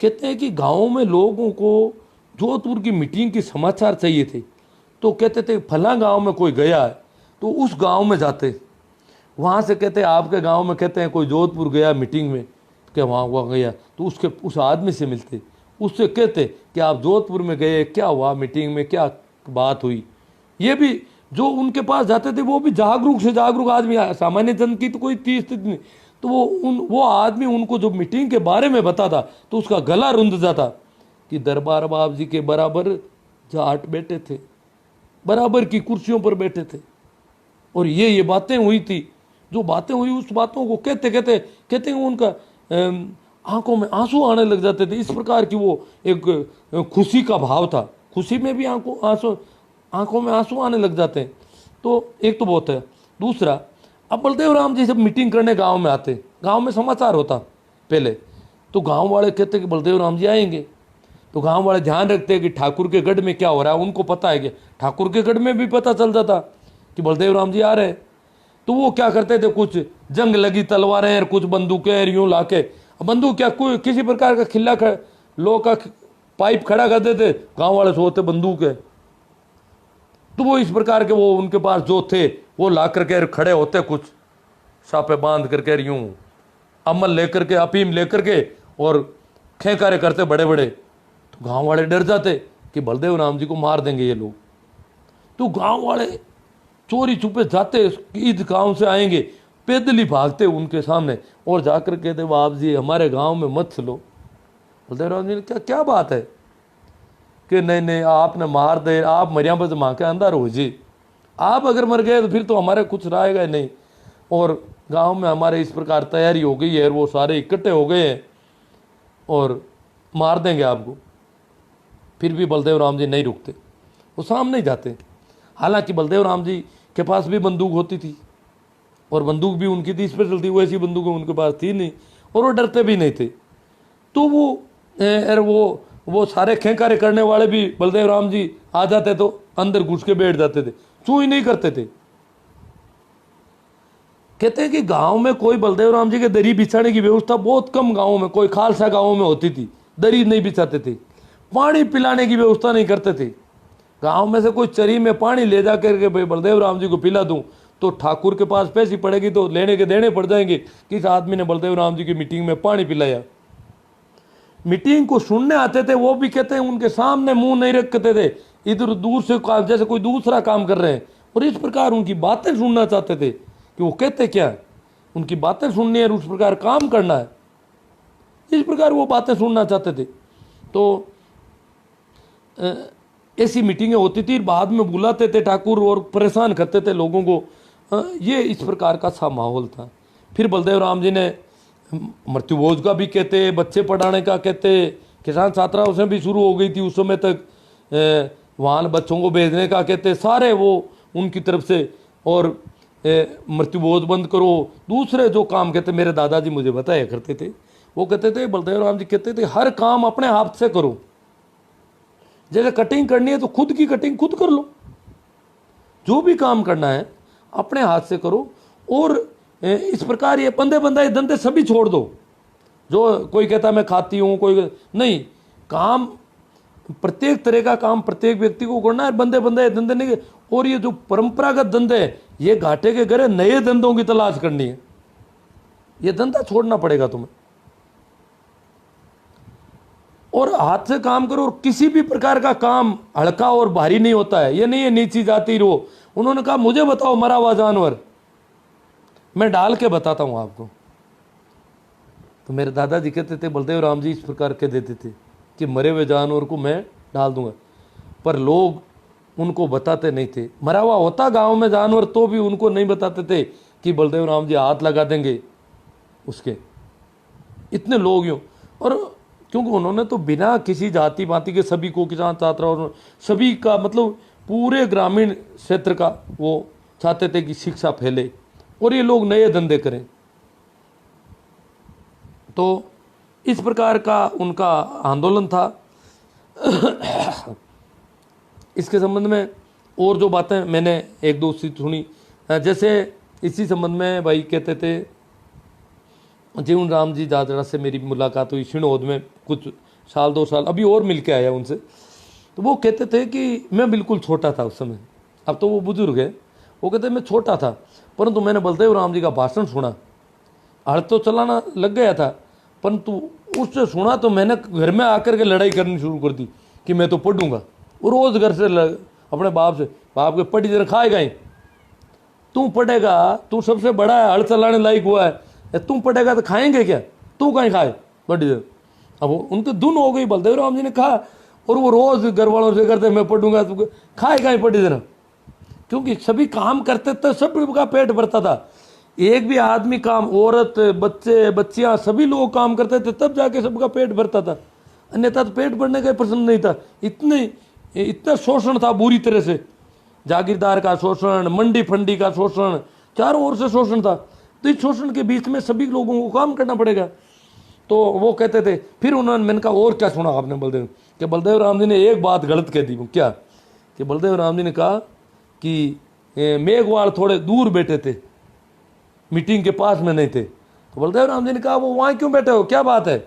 कहते हैं कि गाँव में लोगों को जोधपुर की मीटिंग की समाचार चाहिए थे, तो कहते थे फला गांव में कोई गया है तो उस गांव में जाते, वहाँ से कहते आपके गांव में कहते हैं कोई जोधपुर गया मीटिंग में, क्या वहाँ गया तो उस आदमी से मिलते, उससे कहते कि आप जोधपुर में गए, क्या हुआ मीटिंग में, क्या बात हुई। ये भी जो उनके पास जाते थे वो भी जागरूक से जागरूक आदमी, सामान्य जन की तो कोई स्थिति नहीं, तो वो आदमी उनको जो मीटिंग के बारे में बताता तो उसका गला रुंध जाता कि दरबार बाब जी के बराबर जाट बैठे थे, बराबर की कुर्सियों पर बैठे थे, और ये बातें हुई थी। जो बातें हुई उस बातों को कहते कहते कहते उनका आंखों में आंसू आने लग जाते थे। इस प्रकार की वो एक खुशी का भाव था, खुशी में भी आंखों में आंसू आने लग जाते हैं। तो एक तो बहुत है। दूसरा, अब बलदेव राम जी जब मीटिंग करने गांव में आते, गांव में समाचार होता पहले, तो गांव वाले कहते कि बलदेव राम जी आएंगे, तो गांव वाले ध्यान रखते हैं कि ठाकुर के गढ़ में क्या हो रहा है। उनको पता है कि ठाकुर के गढ़ में भी पता चल जाता कि बलदेव राम जी आ रहे हैं, तो वो क्या करते थे, कुछ जंग लगी तलवारें और कुछ बंदूकें यूं लाके, बंदूक क्या कोई किसी प्रकार का खिल्ला लोह का पाइप खड़ा कर देते, गांव वाले सोते बंदूक है, तो वो इस प्रकार के वो उनके पास जो थे वो ला करके खड़े होते, कुछ सापे बांध करके यूं अमल लेकर के, अफीम लेकर के, और खेकारे करते बड़े बड़े। तो गांव वाले डर जाते कि बलदेव राम जी को मार देंगे ये लोग। तो गांव वाले चोरी छुपे जाते, इस गांव से आएंगे, पैदल ही भागते उनके सामने और जाकर कहते बाप जी हमारे गांव में मत चलो। बलदेव राम जी ने क्या बात है कि नहीं आपने मार दे, आप मरिया बस माँ के अंदर हो जी, आप अगर मर गए तो फिर तो हमारे कुछ रहेगा ही नहीं, और गांव में हमारे इस प्रकार तैयारी हो गई है, वो सारे इकट्ठे हो गए हैं और मार देंगे आपको। फिर भी बलदेव राम जी नहीं रुकते, वो सामने ही जाते। हालांकि बलदेव राम जी के पास भी बंदूक होती थी, और बंदूक भी उनकी थी स्पेशल थी, वो ऐसी बंदूकें उनके पास थी नहीं, और वो डरते भी नहीं थे। तो वो सारे खेकारे करने वाले भी बलदेव राम जी आ जाते तो अंदर घुस के बैठ जाते थे, चू ही नहीं करते थे। कहते हैं कि गांव में कोई बलदेव राम जी के दरी बिछाने की व्यवस्था बहुत कम गांवों में, कोई खालसा गांवों में होती थी, दरी नहीं बिछाते थे। पानी पिलाने की व्यवस्था नहीं करते थे। गांव में से कोई चरी में पानी ले जा करके भाई बलदेव राम जी को पिला दूं तो ठाकुर के पास पैसी पड़ेगी, तो लेने के देने पड़ जाएंगे किस आदमी ने बलदेव राम जी की मीटिंग में पानी पिलाया। मीटिंग को सुनने आते थे, वो भी कहते हैं उनके सामने मुंह नहीं रखते थे, इधर दूर से जैसे कोई दूसरा काम कर रहे हैं, और इस प्रकार उनकी बातें सुनना चाहते थे कि वो कहते क्या है, उनकी बातें सुननी है, उस प्रकार काम करना है, इस प्रकार वो बातें सुनना चाहते थे। तो ऐसी मीटिंगें होती थी, बाद में बुलाते थे ठाकुर और परेशान करते थे लोगों को। ये इस प्रकार का सा माहौल था। फिर बलदेव राम जी ने मृत्यु भोज का भी कहते, बच्चे पढ़ाने का कहते, किसान छात्राओं से भी शुरू हो गई थी उस समय तक, वहाँ बच्चों को भेजने का कहते, सारे वो उनकी तरफ से, और मृत्यु भोज बंद करो। दूसरे जो काम कहते, मेरे दादाजी मुझे बताया करते थे, वो कहते थे बलदेव राम जी कहते थे हर काम अपने हाथ से करो, जैसे कटिंग करनी है तो खुद की कटिंग खुद कर लो, जो भी काम करना है अपने हाथ से करो, और इस प्रकार ये बंदे बंदे धंधे सभी छोड़ दो। जो कोई कहता मैं खाती हूँ, कोई नहीं, काम प्रत्येक तरह का काम प्रत्येक व्यक्ति को करना है, बंदे बंदे धंधे नहीं। और ये जो परंपरागत धंधे है ये घाटे के घरे, नए धंधों की तलाश करनी है, ये धंधा छोड़ना पड़ेगा तुम्हें और हाथ से काम करो। और किसी भी प्रकार का काम हल्का और भारी नहीं होता है, ये नहीं है नीची जाति रो। उन्होंने कहा मुझे बताओ मरा हुआ जानवर, मैं डाल के बताता हूं आपको। तो मेरे दादाजी कहते थे, बलदेव राम जी इस प्रकार के देते थे कि मरे हुए जानवर को मैं डाल दूंगा, पर लोग उनको बताते नहीं थे। मरा हुआ होता गांव में जानवर तो भी उनको नहीं बताते थे कि बलदेव राम जी हाथ लगा देंगे उसके, इतने लोग यूँ। और क्योंकि उन्होंने तो बिना किसी जाति पाति के सभी को, किसान छात्र और सभी का, मतलब पूरे ग्रामीण क्षेत्र का वो चाहते थे कि शिक्षा फैले और ये लोग नए धंधे करें। तो इस प्रकार का उनका आंदोलन था। इसके संबंध में और जो बातें मैंने एक दो सी सुनी, जैसे इसी संबंध में भाई कहते थे, जीवन राम जी जाजड़ा से मेरी मुलाकात हुई शिणोद में, कुछ साल 2 साल अभी और मिल के आया उनसे। तो वो कहते थे कि मैं बिल्कुल छोटा था उस समय, अब तो वो बुजुर्ग है। वो कहते मैं छोटा था, परंतु मैंने बलदेव राम जी का भाषण सुना, हड़ तो चलाना लग गया था, परंतु उससे सुना तो मैंने घर में आकर के लड़ाई करनी शुरू कर दी कि मैं तो पढ़ूंगा। और रोज घर से अपने बाप से, बाप के पढ़ी जरा खाएगा ही, तू पढ़ेगा, तू सबसे बड़ा है, हड़ चलाने लायक हुआ है, तू पढ़ेगा तो खाएंगे क्या, तू कहीं खाए पढ़ी जर। अब उनके धुन हो गई, बलदेव राम जी ने कहा, और वो रोज घर वालों से करते मैं पढ़ूंगा, तू खाएगा ही पढ़ी जरा। क्योंकि सभी काम करते थे, सबका पेट भरता था। एक भी आदमी काम, औरत बच्चे बच्चियां सभी लोग काम करते थे, तब जाके सबका पेट भरता था, अन्यथा तो पेट भरने का प्रश्न नहीं था। इतना शोषण था बुरी तरह से, जागीरदार का शोषण, मंडी फंडी का शोषण, चारों ओर से शोषण था। तो इस शोषण के बीच में सभी लोगों को काम करना पड़ेगा। तो वो कहते थे, फिर उन्होंने, मैंने कहा और क्या सुना आपने बलदेव, कि बलदेव राम जी ने एक बात गलत कह दी। क्या? कि बलदेव राम जी ने कहा कि मेघवाल थोड़े दूर बैठे थे, मीटिंग के पास में नहीं थे। तो बलदेव राम जी ने कहा वो वहाँ क्यों बैठे हो, क्या बात है?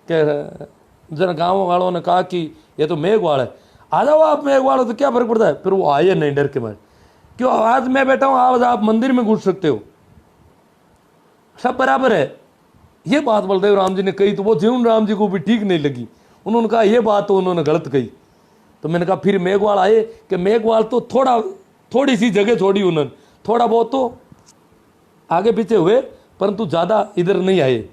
कि जरा गाँव वालों ने कहा कि ये तो मेघवाल है, आ जाओ आप मेघवाल हो तो क्या फर्क पड़ता है। फिर वो आए नहीं डर के मारे, क्यों आज मैं बैठा हूँ, आज आप मंदिर में घुस सकते हो, सब बराबर है। ये बात बलदेव राम जी ने कही तो वो जीवन राम जी को भी ठीक नहीं लगी। उन्होंने कहा ये बात तो उन्होंने गलत कही। तो मैंने कहा फिर मेघवाल आए, कि मेघवाल तो थोड़ी सी जगह छोड़ी उन्होंने, थोड़ा बहुत तो आगे पीछे हुए, परंतु ज़्यादा इधर नहीं आए।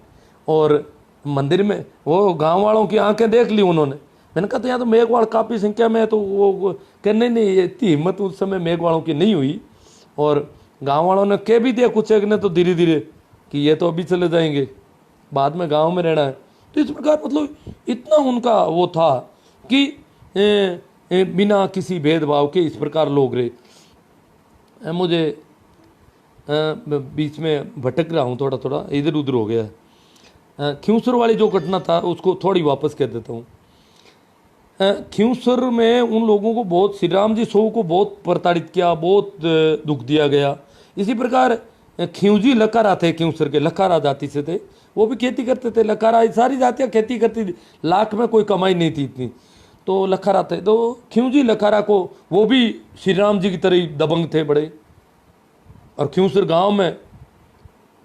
और मंदिर में वो गांव वालों की आंखें देख ली उन्होंने। मैंने कहा तो यहाँ तो मेघवाल काफ़ी संख्या में है। तो वो कहने नहीं, इतनी हिम्मत उस समय मेघवालों की नहीं हुई। और गांव वालों ने कह भी दिया कुछ एक ने तो धीरे धीरे कि ये तो अभी चले जाएंगे, बाद में गांव में रहना है। तो इस प्रकार मतलब इतना उनका वो था कि बिना किसी भेदभाव के इस प्रकार लोग रहे। मुझे बीच में भटक रहा हूँ, थोड़ा थोड़ा इधर उधर हो गया। खियूसर वाली जो घटना था उसको थोड़ी वापस कह देता हूँ। खियूसर में उन लोगों को बहुत, श्री राम जी सो को बहुत प्रताड़ित किया, बहुत दुख दिया गया। इसी प्रकार खियूजी लकारा थे, खियूसर के लकारा जाति से थे, वो भी खेती करते थे। लकारा सारी जातियाँ खेती करती थी, लाख में कोई कमाई नहीं थी इतनी, तो लकारा थे। तो खियूजी लकारा को वो भी श्री राम जी की तरह दबंग थे बड़े। और खियूसर गांव में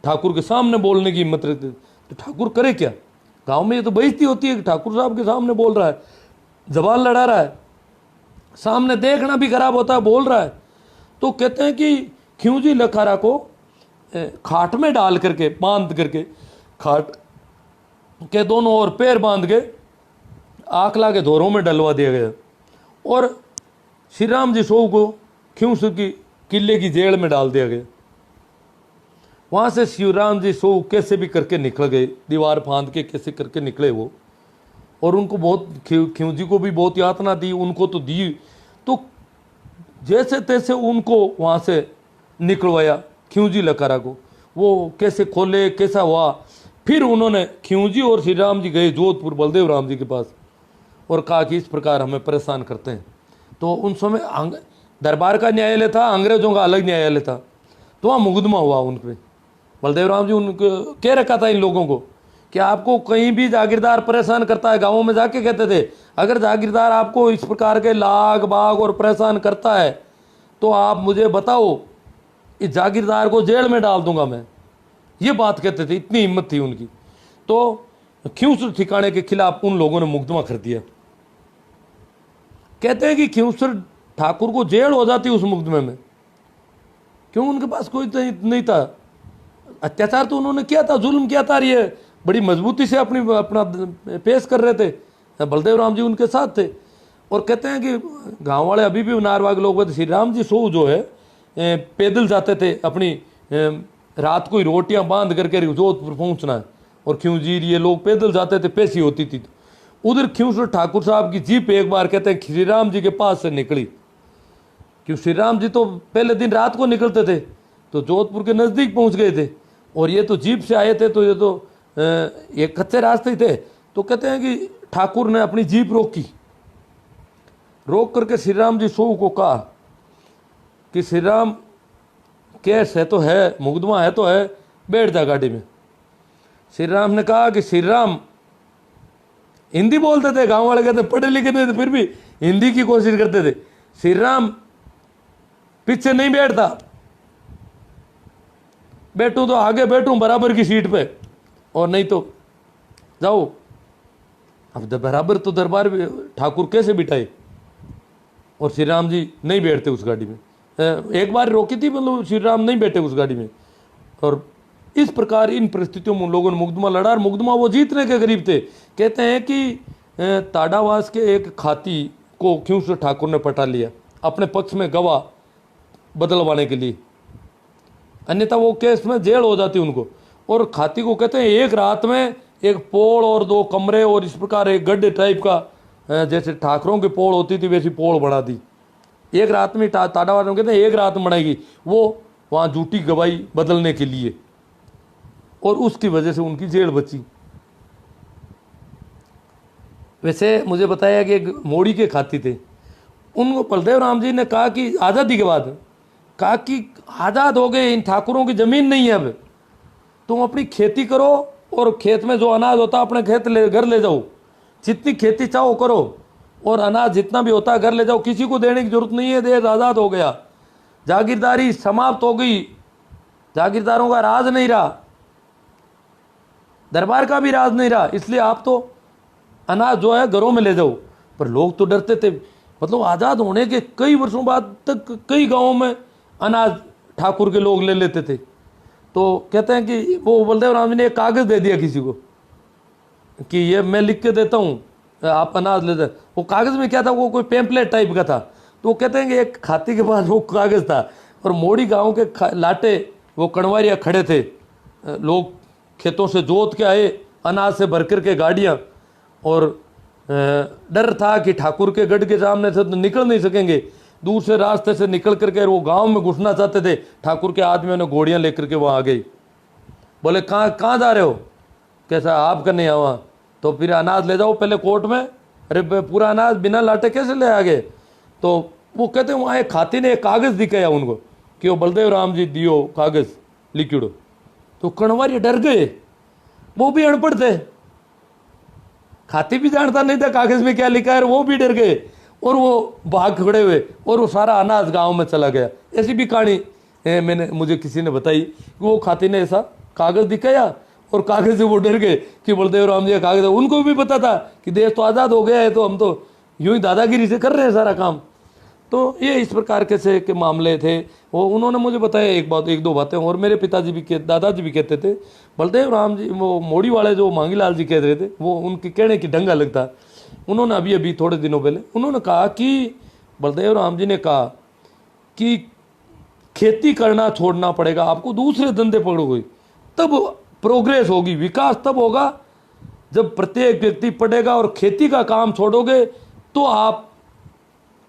ठाकुर के सामने बोलने की हिम्मत रखते थे। तो ठाकुर करे क्या, गांव में ये तो बेइज्जती होती है कि ठाकुर साहब के सामने बोल रहा है, जबान लड़ा रहा है, सामने देखना भी खराब होता है, बोल रहा है। तो कहते हैं कि खियूजी लखारा को खाट में डाल करके, बांध करके, खाट के दोनों ओर पैर बांध के आखला के धोरों में डलवा दिया गया। और श्री राम जी सो को खियूसर की किले की जेल में डाल दिया गया। वहां से श्री राम जी सो कैसे भी करके निकल गए, दीवार फांद के कैसे करके निकले वो। और उनको बहुत, खियूजी को भी बहुत यातना दी, उनको तो दी, तो जैसे तैसे उनको वहां से निकलवाया खियूजी लकारा को। वो कैसे खोले, कैसा हुआ। फिर उन्होंने, खियूजी और श्री राम जी गए जोधपुर बलदेव राम जी के पास और कहा कि इस प्रकार हमें परेशान करते हैं। तो उन समय दरबार का न्यायालय था, अंग्रेजों का अलग न्यायालय था। तो वहाँ मुकदमा हुआ उन पर। बलदेव राम जी उनको कह रखा था इन लोगों को कि आपको कहीं भी जागीरदार परेशान करता है, गाँवों में जाके कहते थे अगर जागीरदार आपको इस प्रकार के लाग बाग और परेशान करता है तो आप मुझे बताओ, इस जागीरदार को जेल में डाल दूंगा मैं। ये बात कहते थे, इतनी हिम्मत थी उनकी। तो खियूसर ठिकाने के खिलाफ उन लोगों ने मुकदमा कर दिया। कहते हैं कि खियूसर ठाकुर को जेल हो जाती उस मुकदमे में, क्यों? उनके पास कोई नहीं था। अत्याचार तो उन्होंने किया था, जुल्म किया था, ये बड़ी मजबूती से अपना पेश कर रहे थे। बलदेव राम जी उनके साथ थे। और कहते हैं कि गांव वाले अभी भी नारवाग लोग श्री राम जी सो जो है पैदल जाते थे, अपनी रात को ही रोटियां बांध करके जोधपुर पहुंचना है, और खियूजीर ये लोग पैदल जाते थे, पेशी होती थी। तो उधर खियूसर ठाकुर साहब की जीप एक बार कहते हैं श्री राम जी के पास से निकली, क्यों श्री राम जी तो पहले दिन रात को निकलते थे तो जोधपुर के नज़दीक पहुंच गए थे, और ये तो जीप से आए थे, तो ये तो ये कच्चे रास्ते ही थे। तो कहते हैं कि ठाकुर ने अपनी जीप रोक करके श्री राम जी सो को कहा कि श्री राम केस है तो है, मुकदमा है तो है, बैठ जा गाड़ी में। श्री राम ने कहा कि श्री राम हिंदी बोलते थे, गांव वाले कहते पढ़े लिखे नहीं थे, फिर भी हिंदी की कोशिश करते थे। श्री राम पीछे नहीं बैठता, बैठूं तो आगे बैठूं बराबर की सीट पे, और नहीं तो जाओ। अब बराबर तो दरबार ठाकुर कैसे बिठाए, और श्री राम जी नहीं बैठते उस गाड़ी में। एक बार रोकी थी, मतलब श्री राम नहीं बैठे उस गाड़ी में। और इस प्रकार इन परिस्थितियों में उन लोगों ने मुकदमा लड़ा, और मुकदमा वो जीतने के करीब थे। कहते हैं कि ताड़ावास के एक खाती को खियूसर ठाकुर ने पटा लिया अपने पक्ष में गवाह बदलवाने के लिए, अन्यथा वो केस में जेल हो जाती उनको। और खाती को कहते हैं एक रात में एक पोल और 2 कमरे और इस प्रकार एक गड्ढे टाइप का, जैसे ठाकरों की पोल होती थी वैसी पोल बना दी एक रात में। ताड़ावास में कहते हैं एक रात में बनाएगी वो, वहाँ झूठी गवाही बदलने के लिए, और उसकी वजह से उनकी जेल बची। वैसे मुझे बताया कि एक मोड़ी के खाती थे, उनको बलदेव राम जी ने कहा कि आज़ादी के बाद कहा कि आज़ाद हो गए, इन ठाकुरों की ज़मीन नहीं है, अब तुम अपनी खेती करो, और खेत में जो अनाज होता है अपने घर ले जाओ, जितनी खेती चाहो करो, और अनाज जितना भी होता है घर ले जाओ, किसी को देने की जरूरत नहीं है, देश आज़ाद हो गया, जागीरदारी समाप्त हो गई, जागीरदारों का राज नहीं रहा, दरबार का भी राज नहीं रहा, इसलिए आप तो अनाज जो है घरों में ले जाओ। पर लोग तो डरते थे, मतलब आज़ाद होने के कई वर्षों बाद तक कई गांवों में अनाज ठाकुर के लोग ले लेते थे। तो कहते हैं कि वो बलदेव राम जी ने एक कागज़ दे दिया किसी को कि ये मैं लिख के देता हूँ, आप अनाज ले जाए। वो कागज़ में क्या था, वो कोई पैम्पलेट टाइप का था। तो वो कहते हैं कि एक खाती के पास वो कागज़ था, और मोड़ी गांव के लाटे वो कणवारिया खड़े थे, लोग खेतों से जोत के आए अनाज से भर कर के गाड़ियाँ, और डर था कि ठाकुर के गढ़ के सामने से तो निकल नहीं सकेंगे, दूर से रास्ते से निकल करके वो गांव में घुसना चाहते थे। ठाकुर के आदमियों ने घोड़ियाँ लेकर के वहाँ आ गई। बोले कहाँ जा रहे हो? कैसा आप करने यहाँ वहाँ? तो फिर अनाज ले जाओ पहले कोर्ट में। अरे पूरा अनाज बिना लाटे कैसे ले आ गए? तो वो कहते वहाँ एक खाती ने एक कागज़ दिखाया उनको कि वो बलदेव राम जी दियो कागज़ लिखिड़ो। तो कणवारी डर गए, वो भी अनपढ़ थे, खाती भी जानता नहीं था कागज़ में क्या लिखा है, वो भी डर गए, और वो भाग खड़े हुए, और वो सारा अनाज गांव में चला गया। ऐसी भी कहानी मुझे किसी ने बताई कि वो खाती ने ऐसा कागज़ दिखाया, और कागज़ से वो डर गए कि बलदेव राम जी का कागज़ है। उनको भी पता था कि देश तो आज़ाद हो गया है, तो हम तो यूं ही दादागिरी से कर रहे हैं सारा काम। तो ये इस प्रकार के मामले थे। वो उन्होंने मुझे बताया एक दो बातें, और मेरे पिताजी भी दादाजी भी कहते थे बलदेव राम जी, वो मोड़ी वाले जो मांगीलाल जी कह रहे थे, वो उनके कहने की ढंगा लगता। उन्होंने अभी थोड़े दिनों पहले उन्होंने कहा कि बलदेव राम जी ने कहा कि खेती करना छोड़ना पड़ेगा आपको, दूसरे धंधे पकड़ोगे तब प्रोग्रेस होगी, विकास तब होगा जब प्रत्येक व्यक्ति पढ़ेगा और खेती का काम छोड़ोगे तो आप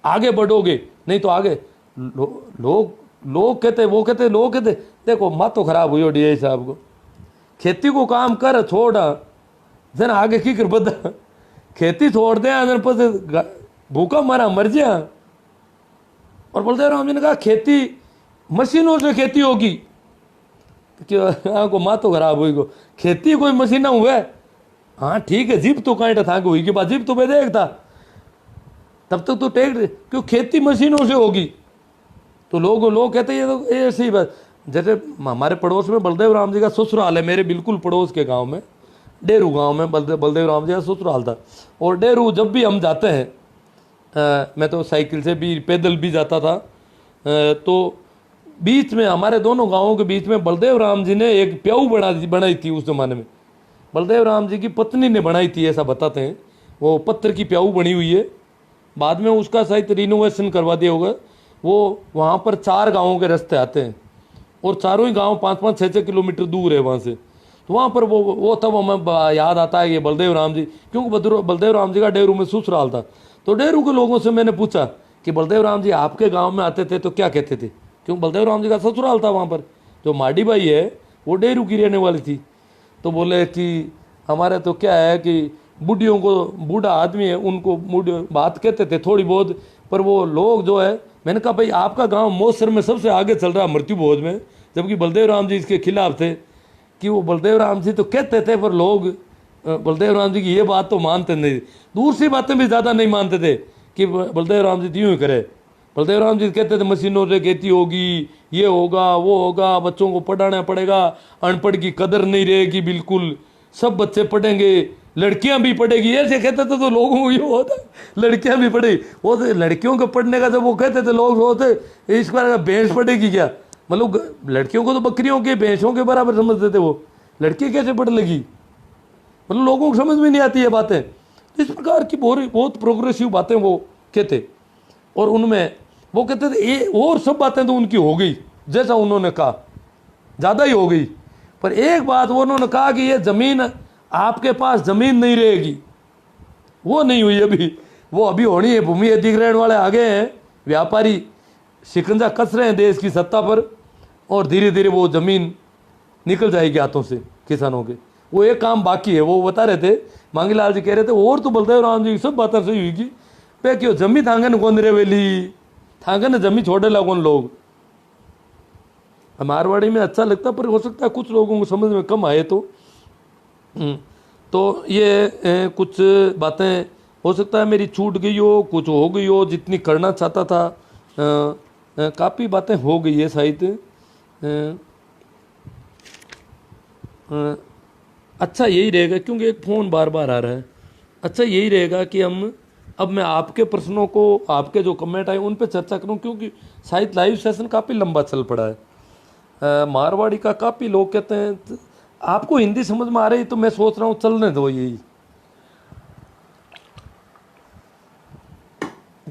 आगे बढ़ोगे, नहीं तो आगे लोग कहते देखो मत तो खराब हुई डी साहब को, खेती को काम कर छोड़ जन आगे की कर बदा, खेती छोड़ दे भूखा मारा मर जा। और बलदेव राम जी ने कहा खेती मशीनों से खेती होगी, कि को माँ तो खराब हुई को खेती कोई मशीन ना हुए। हाँ ठीक है, जीप तो कांटा था हुई के बाद जीप तो मैं देख था, तब तक तो ट्रैक्टर क्यों खेती मशीनों से होगी। तो लोग कहते हैं ये तो ऐसी ही बात। जैसे हमारे पड़ोस में बलदेव राम जी का ससुराल है, मेरे बिल्कुल पड़ोस के गांव में, डेरू गांव में बलदेव राम जी का ससुराल था। और डेरू जब भी हम जाते हैं, मैं तो साइकिल से भी पैदल भी जाता था, तो बीच में हमारे दोनों गांवों के बीच में बलदेव राम जी ने एक प्याऊ बनाई थी। उस जमाने में बलदेव राम जी की पत्नी ने बनाई थी, ऐसा बताते हैं। वो पत्थर की प्याऊ बनी हुई है, बाद में उसका शायद रिनोवेशन करवा दिया होगा। वो वहाँ पर 4 गाँवों के रास्ते आते हैं और चारों ही गांव 5-5, 6-6 किलोमीटर दूर है वहाँ से। तो वहाँ पर वो तब हमें याद आता है ये बलदेव राम जी, क्योंकि बलदेव राम जी का डेरू में ससुराल था। तो डेरू के लोगों से मैंने पूछा कि बलदेव राम जी आपके गांव में आते थे तो क्या कहते थे, क्योंकि बलदेव राम जी का ससुराल था वहाँ पर। जो माडी बाई है वो डेरू की रहने वाली थी। तो बोले कि हमारे तो क्या है कि बूढ़ियों को, बूढ़ा आदमी है उनको बात कहते थे थोड़ी बहुत, पर वो लोग जो है। मैंने कहा भाई आपका गांव मौसर में सबसे आगे चल रहा मृत्यु भोज में, जबकि बलदेव राम जी इसके खिलाफ थे। कि वो बलदेव राम जी तो कहते थे पर लोग बलदेव राम जी की ये बात तो मानते नहीं, दूसरी बातें भी ज़्यादा नहीं मानते थे कि बलदेव राम जी यूँ ही करे। बलदेव राम जी कहते थे मशीनों से खेती होगी, ये होगा वो होगा, बच्चों को पढ़ाना पड़ेगा, अनपढ़ की कदर नहीं रहेगी, बिल्कुल सब बच्चे पढ़ेंगे, लड़कियां भी पढ़ेगी, ऐसे कहते थे। तो लोगों को ये होता लड़कियां भी पढ़ेगी, वो तो लड़कियों को पढ़ने का जब वो कहते थे लोग होते इस बार भैंस पढ़ेगी क्या, मतलब लड़कियों को तो बकरियों के भैंसों के बराबर समझते थे। वो लड़की कैसे पढ़ लगी, मतलब लोगों को समझ में नहीं आती ये बातें। इस प्रकार की बहुत प्रोग्रेसिव बातें वो कहते, और उनमें वो कहते थे ये और सब बातें तो उनकी हो गई जैसा उन्होंने कहा, ज़्यादा ही हो गई। पर एक बात वो उन्होंने कहा कि ये ज़मीन आपके पास ज़मीन नहीं रहेगी, वो नहीं हुई अभी, वो अभी होनी है। भूमि अधिग्रहण वाले आ गए हैं, व्यापारी शिकंजा कस रहे हैं देश की सत्ता पर, और धीरे धीरे वो ज़मीन निकल जाएगी हाथों से किसानों के। वो एक काम बाकी है, वो बता रहे थे, मांगीलाल जी कह रहे थे और तो बलदेव राम जी की सब बातें सही हुई कि पे क्यों जमी थांगन कौन रे वेली, थांगन जमी छोड़े लगन लोग। मारवाड़ी में अच्छा लगता, पर हो सकता है कुछ लोगों को समझ में कम आए। तो ये कुछ बातें हो सकता है मेरी छूट गई हो, कुछ हो गई हो, जितनी करना चाहता था काफ़ी बातें हो गई है शायद। अच्छा यही रहेगा, क्योंकि एक फ़ोन बार बार आ रहा है, अच्छा यही रहेगा कि अब मैं आपके प्रश्नों को, आपके जो कमेंट आए उन पे चर्चा करूं, क्योंकि शायद लाइव सेशन काफ़ी लंबा चल पड़ा है। मारवाड़ी का काफ़ी लोग कहते हैं आपको हिंदी समझ में आ रही, तो मैं सोच रहा हूँ चलने दो यही।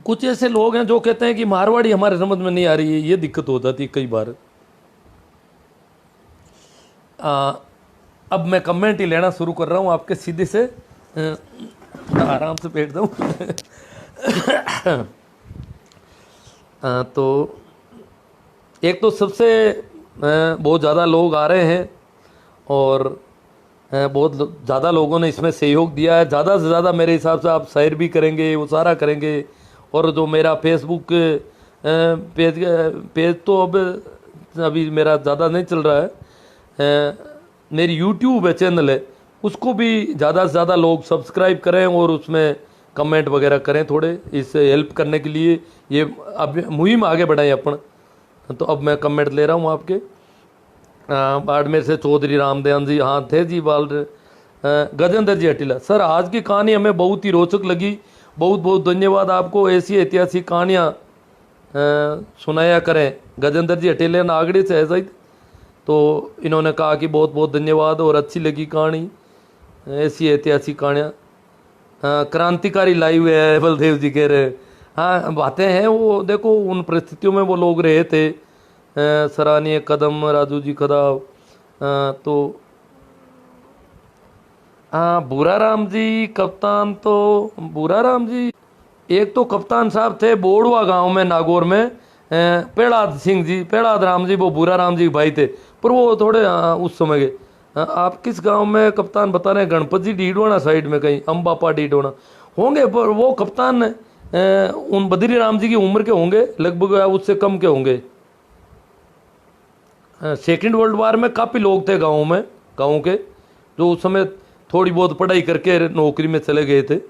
कुछ ऐसे लोग हैं जो कहते हैं कि मारवाड़ी हमारे समझ में नहीं आ रही है, ये दिक्कत हो जाती है कई बार। अब मैं कमेंट ही लेना शुरू कर रहा हूँ आपके सीधे से, आराम से बैठ जाऊँ। तो एक तो सबसे बहुत ज़्यादा लोग आ रहे हैं और बहुत ज़्यादा लोगों ने इसमें सहयोग दिया है। ज़्यादा से ज़्यादा मेरे हिसाब से आप शेयर भी करेंगे, वो सारा करेंगे। और जो मेरा फेसबुक पेज तो अब अभी मेरा ज़्यादा नहीं चल रहा है, मेरी यूट्यूब है चैनल है, उसको भी ज़्यादा से ज़्यादा लोग सब्सक्राइब करें और उसमें कमेंट वगैरह करें थोड़े, इससे हेल्प करने के लिए ये अब मुहिम आगे बढ़ाएं अपन। तो अब मैं कमेंट ले रहा हूँ आपके। बाड़मेर से चौधरी रामदयान जी, हाँ थे जी बाल गजेंद्र जी हटीला, सर आज की कहानी हमें बहुत ही रोचक लगी, बहुत बहुत धन्यवाद आपको, ऐसी ऐतिहासिक कहानियाँ सुनाया करें। गजेंद्र जी हटीले नागड़ी से है शायद, तो इन्होंने कहा कि बहुत बहुत धन्यवाद और अच्छी लगी कहानी, ऐसी ऐतिहासिक कहानियाँ। क्रांतिकारी लाइव है बलदेव जी कह रहे हैं। हाँ बातें हैं, वो देखो उन परिस्थितियों में वो लोग रहे थे। सराहनीय कदम राजू जी खदाव। तो हाँ भूरा राम जी कप्तान, तो भूरा राम जी एक तो कप्तान साहब थे बोड़वा गांव में नागौर में, पेड़ाद सिंह जी, पेड़ाद राम जी वो भूरा राम जी भाई थे, पर वो थोड़े उस समय के। आप किस गांव में कप्तान बता रहे हैं? गणपत जी डीडोना साइड में कहीं, अम्बापा डीडोना होंगे, पर वो कप्तान उन बद्री राम जी की उम्र के होंगे लगभग, उससे कम के होंगे। सेकेंड वर्ल्ड वार में काफ़ी लोग थे गाँव में, गाँव के, जो उस समय थोड़ी बहुत पढ़ाई करके नौकरी में चले गए थे।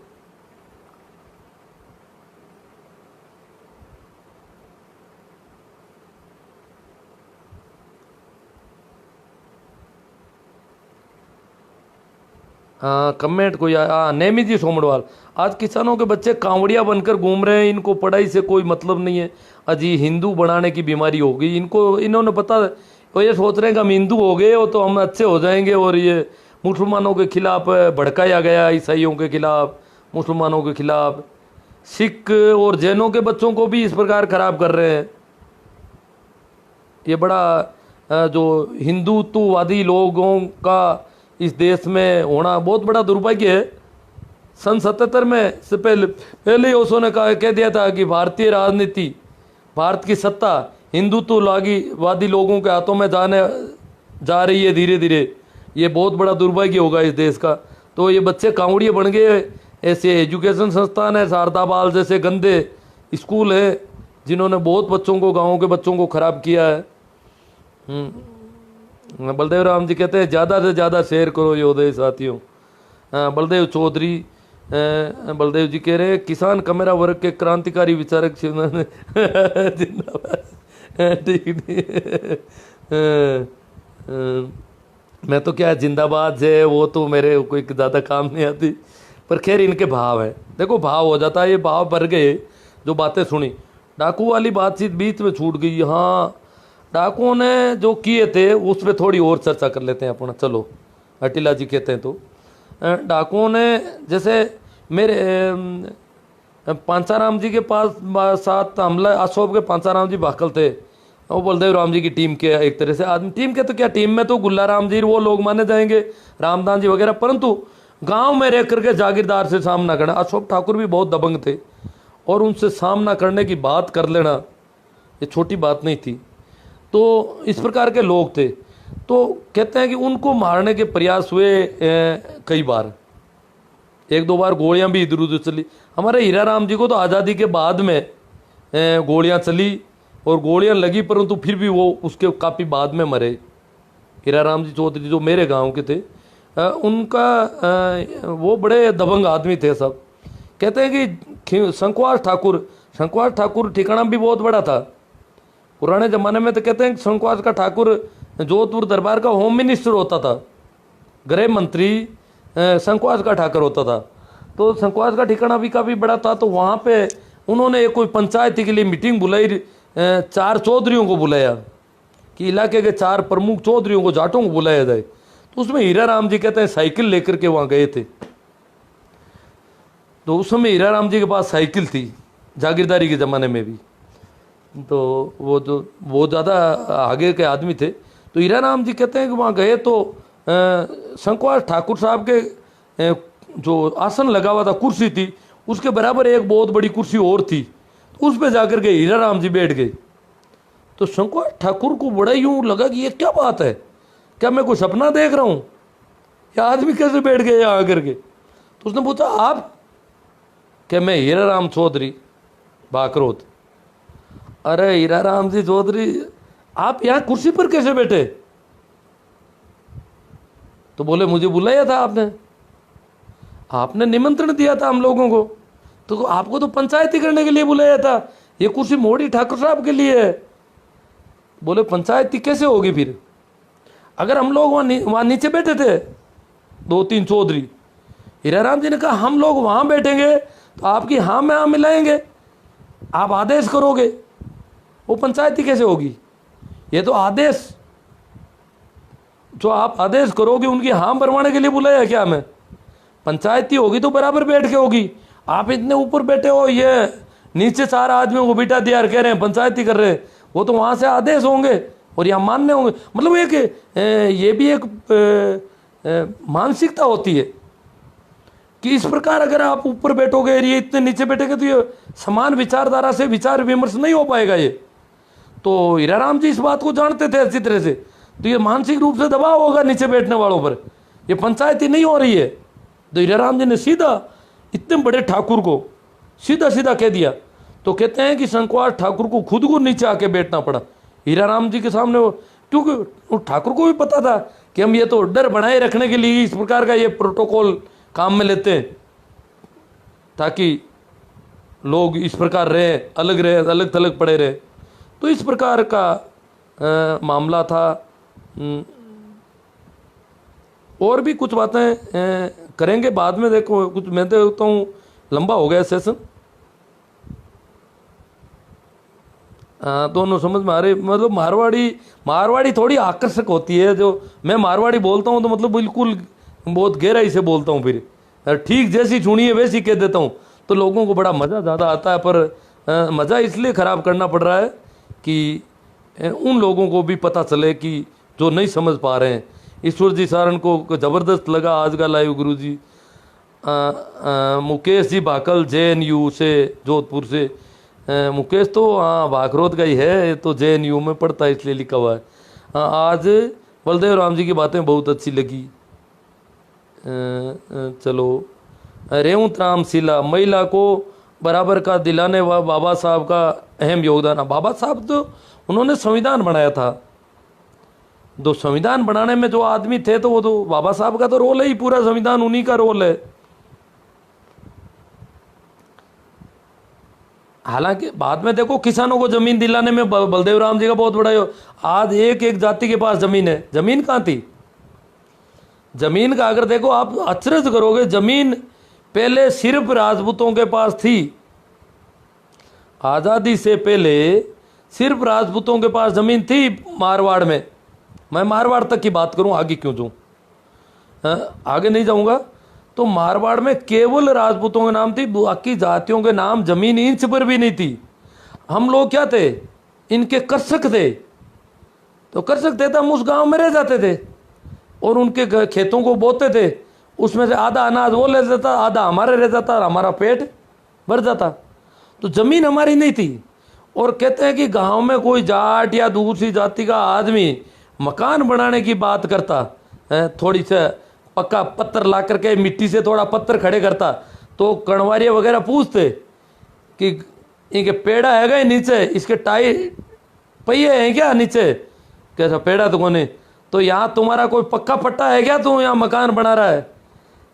कमेंट कोई नेमी जी सोमड़वाल, आज किसानों के बच्चे कांवड़िया बनकर घूम रहे हैं, इनको पढ़ाई से कोई मतलब नहीं है। अजी हिंदू बनाने की बीमारी हो गई इनको, इन्होंने पता, वो ये सोच रहे हैं कि हम हिंदू हो गए हो तो हम अच्छे हो जाएंगे, और ये मुसलमानों के खिलाफ भड़काया गया, ईसाइयों के खिलाफ, मुसलमानों के खिलाफ, सिख और जैनों के बच्चों को भी इस प्रकार खराब कर रहे हैं। ये बड़ा जो हिंदुत्ववादी लोगों का इस देश में होना बहुत बड़ा दुर्भाग्य है। सन 77 में से पहले ओशो ने कह दिया था कि भारतीय राजनीति, भारत की सत्ता हिंदुत्ववादी लोगों के हाथों में जा रही है धीरे धीरे। ये बहुत बड़ा दुर्भाग्य होगा इस देश का। तो ये बच्चे कांवड़िए बन गए। ऐसे एजुकेशन संस्थान है, शारदा बाल जैसे गंदे स्कूल है जिन्होंने बहुत बच्चों को, गाँव के बच्चों को खराब किया है। बलदेव राम जी कहते हैं ज़्यादा से ज़्यादा शेयर करो योदय साथियों। बलदेव चौधरी, बलदेव जी कह रहे हैं किसान कमेरा वर्ग के क्रांतिकारी विचारक जिंदाबाद। ठीक मैं तो क्या जिंदाबाद है, वो तो मेरे कोई ज़्यादा काम नहीं आती, पर खैर इनके भाव है। देखो भाव हो जाता है, ये भाव भर गए। जो बातें सुनी, डाकू वाली बातचीत बीच में छूट गई। हाँ, डाकुओं ने जो किए थे उस पर थोड़ी और चर्चा कर लेते हैं अपना। चलो, अटिला जी कहते हैं तो डाकुओं ने, जैसे मेरे पांचाराम जी के पास साथ हमला, अशोक के पांचाराम जी भाकल थे, वो बलदेव राम जी की टीम के एक तरह से आदमी। टीम के तो क्या, टीम में तो गुल्ला राम जी वो लोग माने जाएंगे, रामदास जी वगैरह, परंतु गांव में रह करके जागीरदार से सामना करना, अशोक ठाकुर भी बहुत दबंग थे, और उनसे सामना करने की बात कर लेना ये छोटी बात नहीं थी। तो इस प्रकार के लोग थे। तो कहते हैं कि उनको मारने के प्रयास हुए कई बार, एक दो बार गोलियां भी इधर उधर चली। हमारे हीरा राम जी को तो आज़ादी के बाद में गोलियां चली और गोलियां लगी, परंतु फिर भी वो उसके काफ़ी बाद में मरे। हीरा राम जी चौधरी जो मेरे गांव के थे, उनका वो बड़े दबंग आदमी थे सब। कहते हैं कि शंकुवास ठाकुर ठिकाना भी बहुत बड़ा था पुराने ज़माने में। तो कहते हैं कि शंकुवास का ठाकुर जोधपुर दरबार का होम मिनिस्टर होता था, गृह मंत्री शंकुवास का ठाकुर होता था। तो शंकुवास का ठिकाना भी काफ़ी बड़ा था। तो वहाँ पे उन्होंने एक कोई पंचायती के लिए मीटिंग बुलाई, 4 चौधरियों को बुलाया कि इलाके के 4 प्रमुख चौधरियों को, जाटों को बुलाया जाए। तो उसमें हीरा राम जी कहते हैं साइकिल लेकर के वहाँ गए थे। तो उस समय हीरा राम जी के पास साइकिल थी, जागीरदारी के ज़माने में भी। तो वो जो बहुत ज़्यादा आगे के आदमी थे। तो हीरा राम जी कहते हैं कि वहाँ गए तो शंकुवास ठाकुर साहब के जो आसन लगा हुआ था, कुर्सी थी, उसके बराबर एक बहुत बड़ी कुर्सी और थी। तो उस पर जाकर के हीरा राम जी बैठ गए। तो शंकुवास ठाकुर को बड़ा यूँ लगा कि ये क्या बात है, क्या मैं कोई सपना देख रहा हूँ, या आदमी कैसे बैठ गए यहाँ आकर के। तो उसने पूछा आप, क्या मैं हीरा राम चौधरी बाकरोत। अरे हीरा राम जी चौधरी, आप यहाँ कुर्सी पर कैसे बैठे। तो बोले मुझे बुलाया था आपने निमंत्रण दिया था हम लोगों को, तो आपको तो पंचायती करने के लिए बुलाया था, ये कुर्सी मोड़ी ठाकुर साहब के लिए है। बोले पंचायती कैसे होगी फिर, अगर हम लोग वहाँ नीचे बैठे थे 2-3 चौधरी। हीरा राम जी ने कहा हम लोग वहाँ बैठेंगे तो आपकी हाँ में हाँ मिलाएंगे, आप आदेश करोगे, वो पंचायती कैसे होगी। ये तो आदेश, जो आप आदेश करोगे उनकी हाँ भरवाने के लिए बुलाया क्या हमें। पंचायती होगी तो बराबर बैठ के होगी, आप इतने ऊपर बैठे हो, ये नीचे 4 आदमियों को बिठा दिया कह रहे हैं पंचायती कर रहे हैं, वो तो वहाँ से आदेश होंगे और यहाँ मानने होंगे। मतलब ये भी एक मानसिकता होती है कि इस प्रकार अगर आप ऊपर बैठोगे और ये इतने नीचे बैठेंगे तो ये समान विचारधारा से विचार विमर्श नहीं हो पाएगा ये। तो हीरा राम जी इस बात को जानते थे अच्छी तरह से। तो ये मानसिक रूप से दबाव होगा नीचे बैठने वालों पर, ये पंचायती नहीं हो रही है। तो हीरा राम जी ने सीधा इतने बड़े ठाकुर को सीधा सीधा कह दिया। तो कहते हैं कि शंकुवास ठाकुर को खुद को नीचे आके बैठना पड़ा। हीरा राम जी के सामने क्योंकि उस ठाकुर को भी पता था कि हम ये तो डर बनाए रखने के लिए इस प्रकार का ये प्रोटोकॉल काम में लेते हैं, ताकि लोग इस प्रकार रहे, अलग थलग पड़े रहे। तो इस प्रकार का मामला था। और भी कुछ बातें करेंगे बाद में। देखो कुछ मैं देखता हूँ लंबा हो गया सेशन। दोनों समझ में आ रहे, मतलब मारवाड़ी थोड़ी आकर्षक होती है। जो मैं मारवाड़ी बोलता हूँ तो मतलब बिल्कुल बहुत गहराई से बोलता हूँ, फिर ठीक जैसी सुनिए वैसी कह देता हूँ, तो लोगों को बड़ा मज़ा ज़्यादा आता है। पर मज़ा इसलिए ख़राब करना पड़ रहा है कि उन लोगों को भी पता चले कि जो नहीं समझ पा रहे हैं। ईश्वर जी सारण को ज़बरदस्त लगा आज का लाइव गुरु जी। मुकेश जी भाकल JNU से, जोधपुर से। मुकेश तो हाँ भाखरोद का ही है, तो JNU में पढ़ता है इसलिए लिखा हुआ है। आज बलदेव राम जी की बातें बहुत अच्छी लगी। चलो, रेवंत राम शिला, महिला को बराबर का दिलाने व बाबा साहब का अहम योगदान। बाबा साहब तो उन्होंने संविधान बनाया था। तो संविधान बनाने में जो आदमी थे तो वो तो बाबा साहब का तो रोल है ही, पूरा संविधान उन्हीं का रोल है। हालांकि बाद में देखो किसानों को जमीन दिलाने में बलदेव राम जी का बहुत बड़ा आज एक एक जाति के पास जमीन है। जमीन कहाँ थी? जमीन का अगर देखो आप अचरज करोगे, जमीन पहले सिर्फ राजपूतों के पास थी। आज़ादी से पहले सिर्फ राजपूतों के पास जमीन थी मारवाड़ में। मैं मारवाड़ तक की बात करूं, आगे क्यों जाऊं, आगे नहीं जाऊंगा। तो मारवाड़ में केवल राजपूतों के नाम थी, बाकी जातियों के नाम जमीन इंच पर भी नहीं थी। हम लोग क्या थे? इनके कर्षक थे। तो कर्षक थे तो हम उस गांव में रह जाते थे और उनके खेतों को बोते थे। उसमें से आधा अनाज वो ले जाता, आधा हमारे रह जाता और हमारा पेट भर जाता। तो जमीन हमारी नहीं थी। और कहते हैं कि गांव में कोई जाट या दूसरी जाति का आदमी मकान बनाने की बात करता, थोड़ी से पक्का पत्थर ला करके मिट्टी से थोड़ा पत्थर खड़े करता, तो कणवारिया वगैरह पूछते कि इनके पेड़ा है गए नीचे, इसके टाई पहिए हैं क्या नीचे? कैसा पेड़ा तो कोने। तो यहाँ तुम्हारा कोई पक्का पट्टा है क्या? तू यहाँ मकान बना रहा है,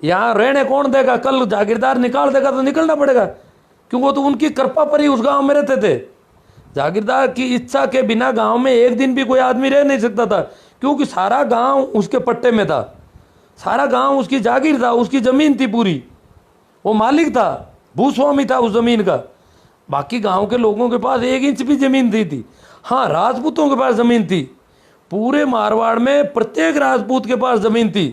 यहाँ रहने कौन देगा? कल जागीरदार निकाल देगा तो निकलना पड़ेगा, क्योंकि वो तो उनकी कृपा पर ही उस गांव में रहते थे। जागीरदार की इच्छा के बिना गांव में एक दिन भी कोई आदमी रह नहीं सकता था, क्योंकि सारा गांव उसके पट्टे में था, सारा गांव उसकी जागीर था, उसकी जमीन थी पूरी, वो मालिक था, भूस्वामी था उस जमीन का। बाकी गांव के लोगों के पास 1 इंच भी जमीन थी। हाँ, राजपूतों के पास जमीन थी। पूरे मारवाड़ में प्रत्येक राजपूत के पास जमीन थी,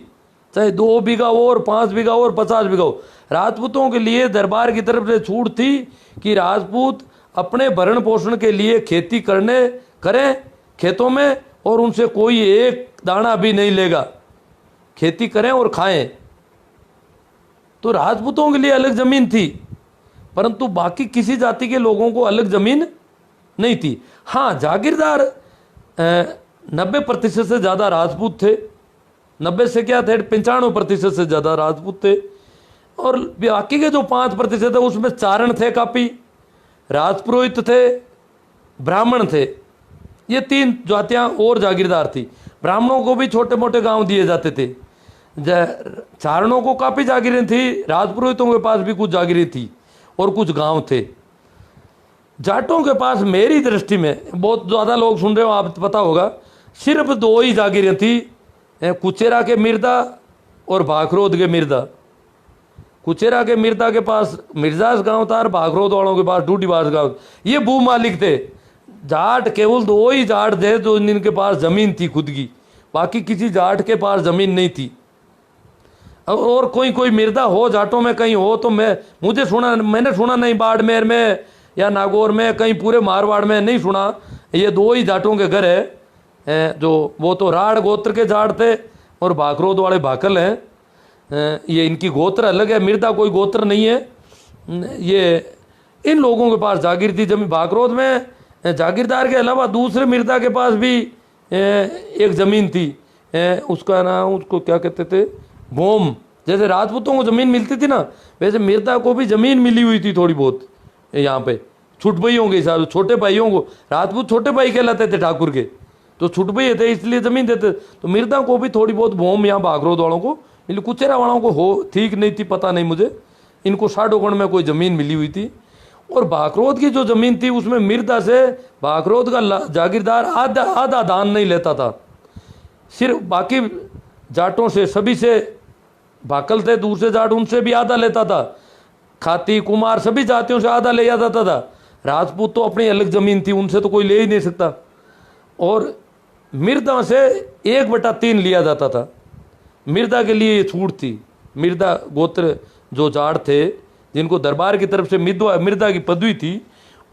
चाहे 2 बीघा हो और 5 बीघा हो और 50 बीघा हो। राजपूतों के लिए दरबार की तरफ से छूट थी कि राजपूत अपने भरण पोषण के लिए खेती करें खेतों में, और उनसे कोई एक दाना भी नहीं लेगा, खेती करें और खाएं। तो राजपूतों के लिए अलग जमीन थी, परंतु बाकी किसी जाति के लोगों को अलग जमीन नहीं थी। हाँ, जागीरदार 90% से ज़्यादा राजपूत थे। 90 से क्या थे, 95% से ज़्यादा राजपूत थे। और बाकी के जो 5% थे उसमें चारण थे, काफ़ी राजपुरोहित थे, ब्राह्मण थे। ये 3 जातियाँ और जागीरदार थी। ब्राह्मणों को भी छोटे मोटे गांव दिए जाते थे। चारणों को काफ़ी जागीरें थी, राजपुरोहितों के पास भी कुछ जागीरें थी और कुछ गांव थे। जाटों के पास मेरी दृष्टि में, बहुत ज़्यादा लोग सुन रहे हो, आप पता होगा, सिर्फ 2 ही जागीरें थी, कुचेरा के मिर्दा और भाखरोद के मिर्दा। कुचेरा के मिर्दा के पास मिर्जास गांव था और भाखरोद वालों के पास डूडीबास गांव। ये भू मालिक थे। जाट केवल 2 ही जाट थे जो इनके पास जमीन थी खुद की, बाकी किसी जाट के पास जमीन नहीं थी। और कोई मिर्दा हो जाटों में कहीं हो तो मैंने सुना नहीं, बाड़मेर में या नागौर में, कहीं पूरे मारवाड़ में नहीं सुना। ये 2 ही जाटों के घर है, जो वो तो राड़ गोत्र के जाट थे और भाखरोद वाले भाकल हैं। ये इनकी गोत्र अलग है, मिर्दा कोई गोत्र नहीं है। ये इन लोगों के पास जागीर थी जमीन। भाखरोद में जागीरदार के अलावा दूसरे मिर्दा के पास भी एक ज़मीन थी, उसका नाम, उसको क्या कहते थे, भोम। जैसे राजपूतों को ज़मीन मिलती थी ना, वैसे मिर्दा को भी ज़मीन मिली हुई थी थोड़ी बहुत यहाँ पे, छुट भाइयों के हिसाब से, छोटे भाइयों को। राजपूत छोटे भाई कहलाते थे ठाकुर के, तो छुटभई थे इसलिए जमीन देते। तो मिर्दा को भी थोड़ी बहुत भूम यहाँ बागरोद वालों को, कुचेरा वालों को हो ठीक नहीं थी, पता नहीं मुझे, इनको साडोगढ़ में कोई ज़मीन मिली हुई थी। और बागरोद की जो ज़मीन थी उसमें मिर्दा से बागरोद का जागीरदार आधा आधा दान नहीं लेता था, सिर्फ बाकी जाटों से सभी से भाकल थे दूसरे जाट, उनसे भी आधा लेता था, खाती कुमार सभी जातियों से आधा ले जाता था। राजपूत तो अपनी अलग ज़मीन थी, उनसे तो कोई ले ही नहीं सकता। और मिर्दा से 1/3 लिया जाता था। मिर्दा के लिए ये छूट थी। मिर्दा गोत्र जो जाट थे जिनको दरबार की तरफ से मिर्दा की पदवी थी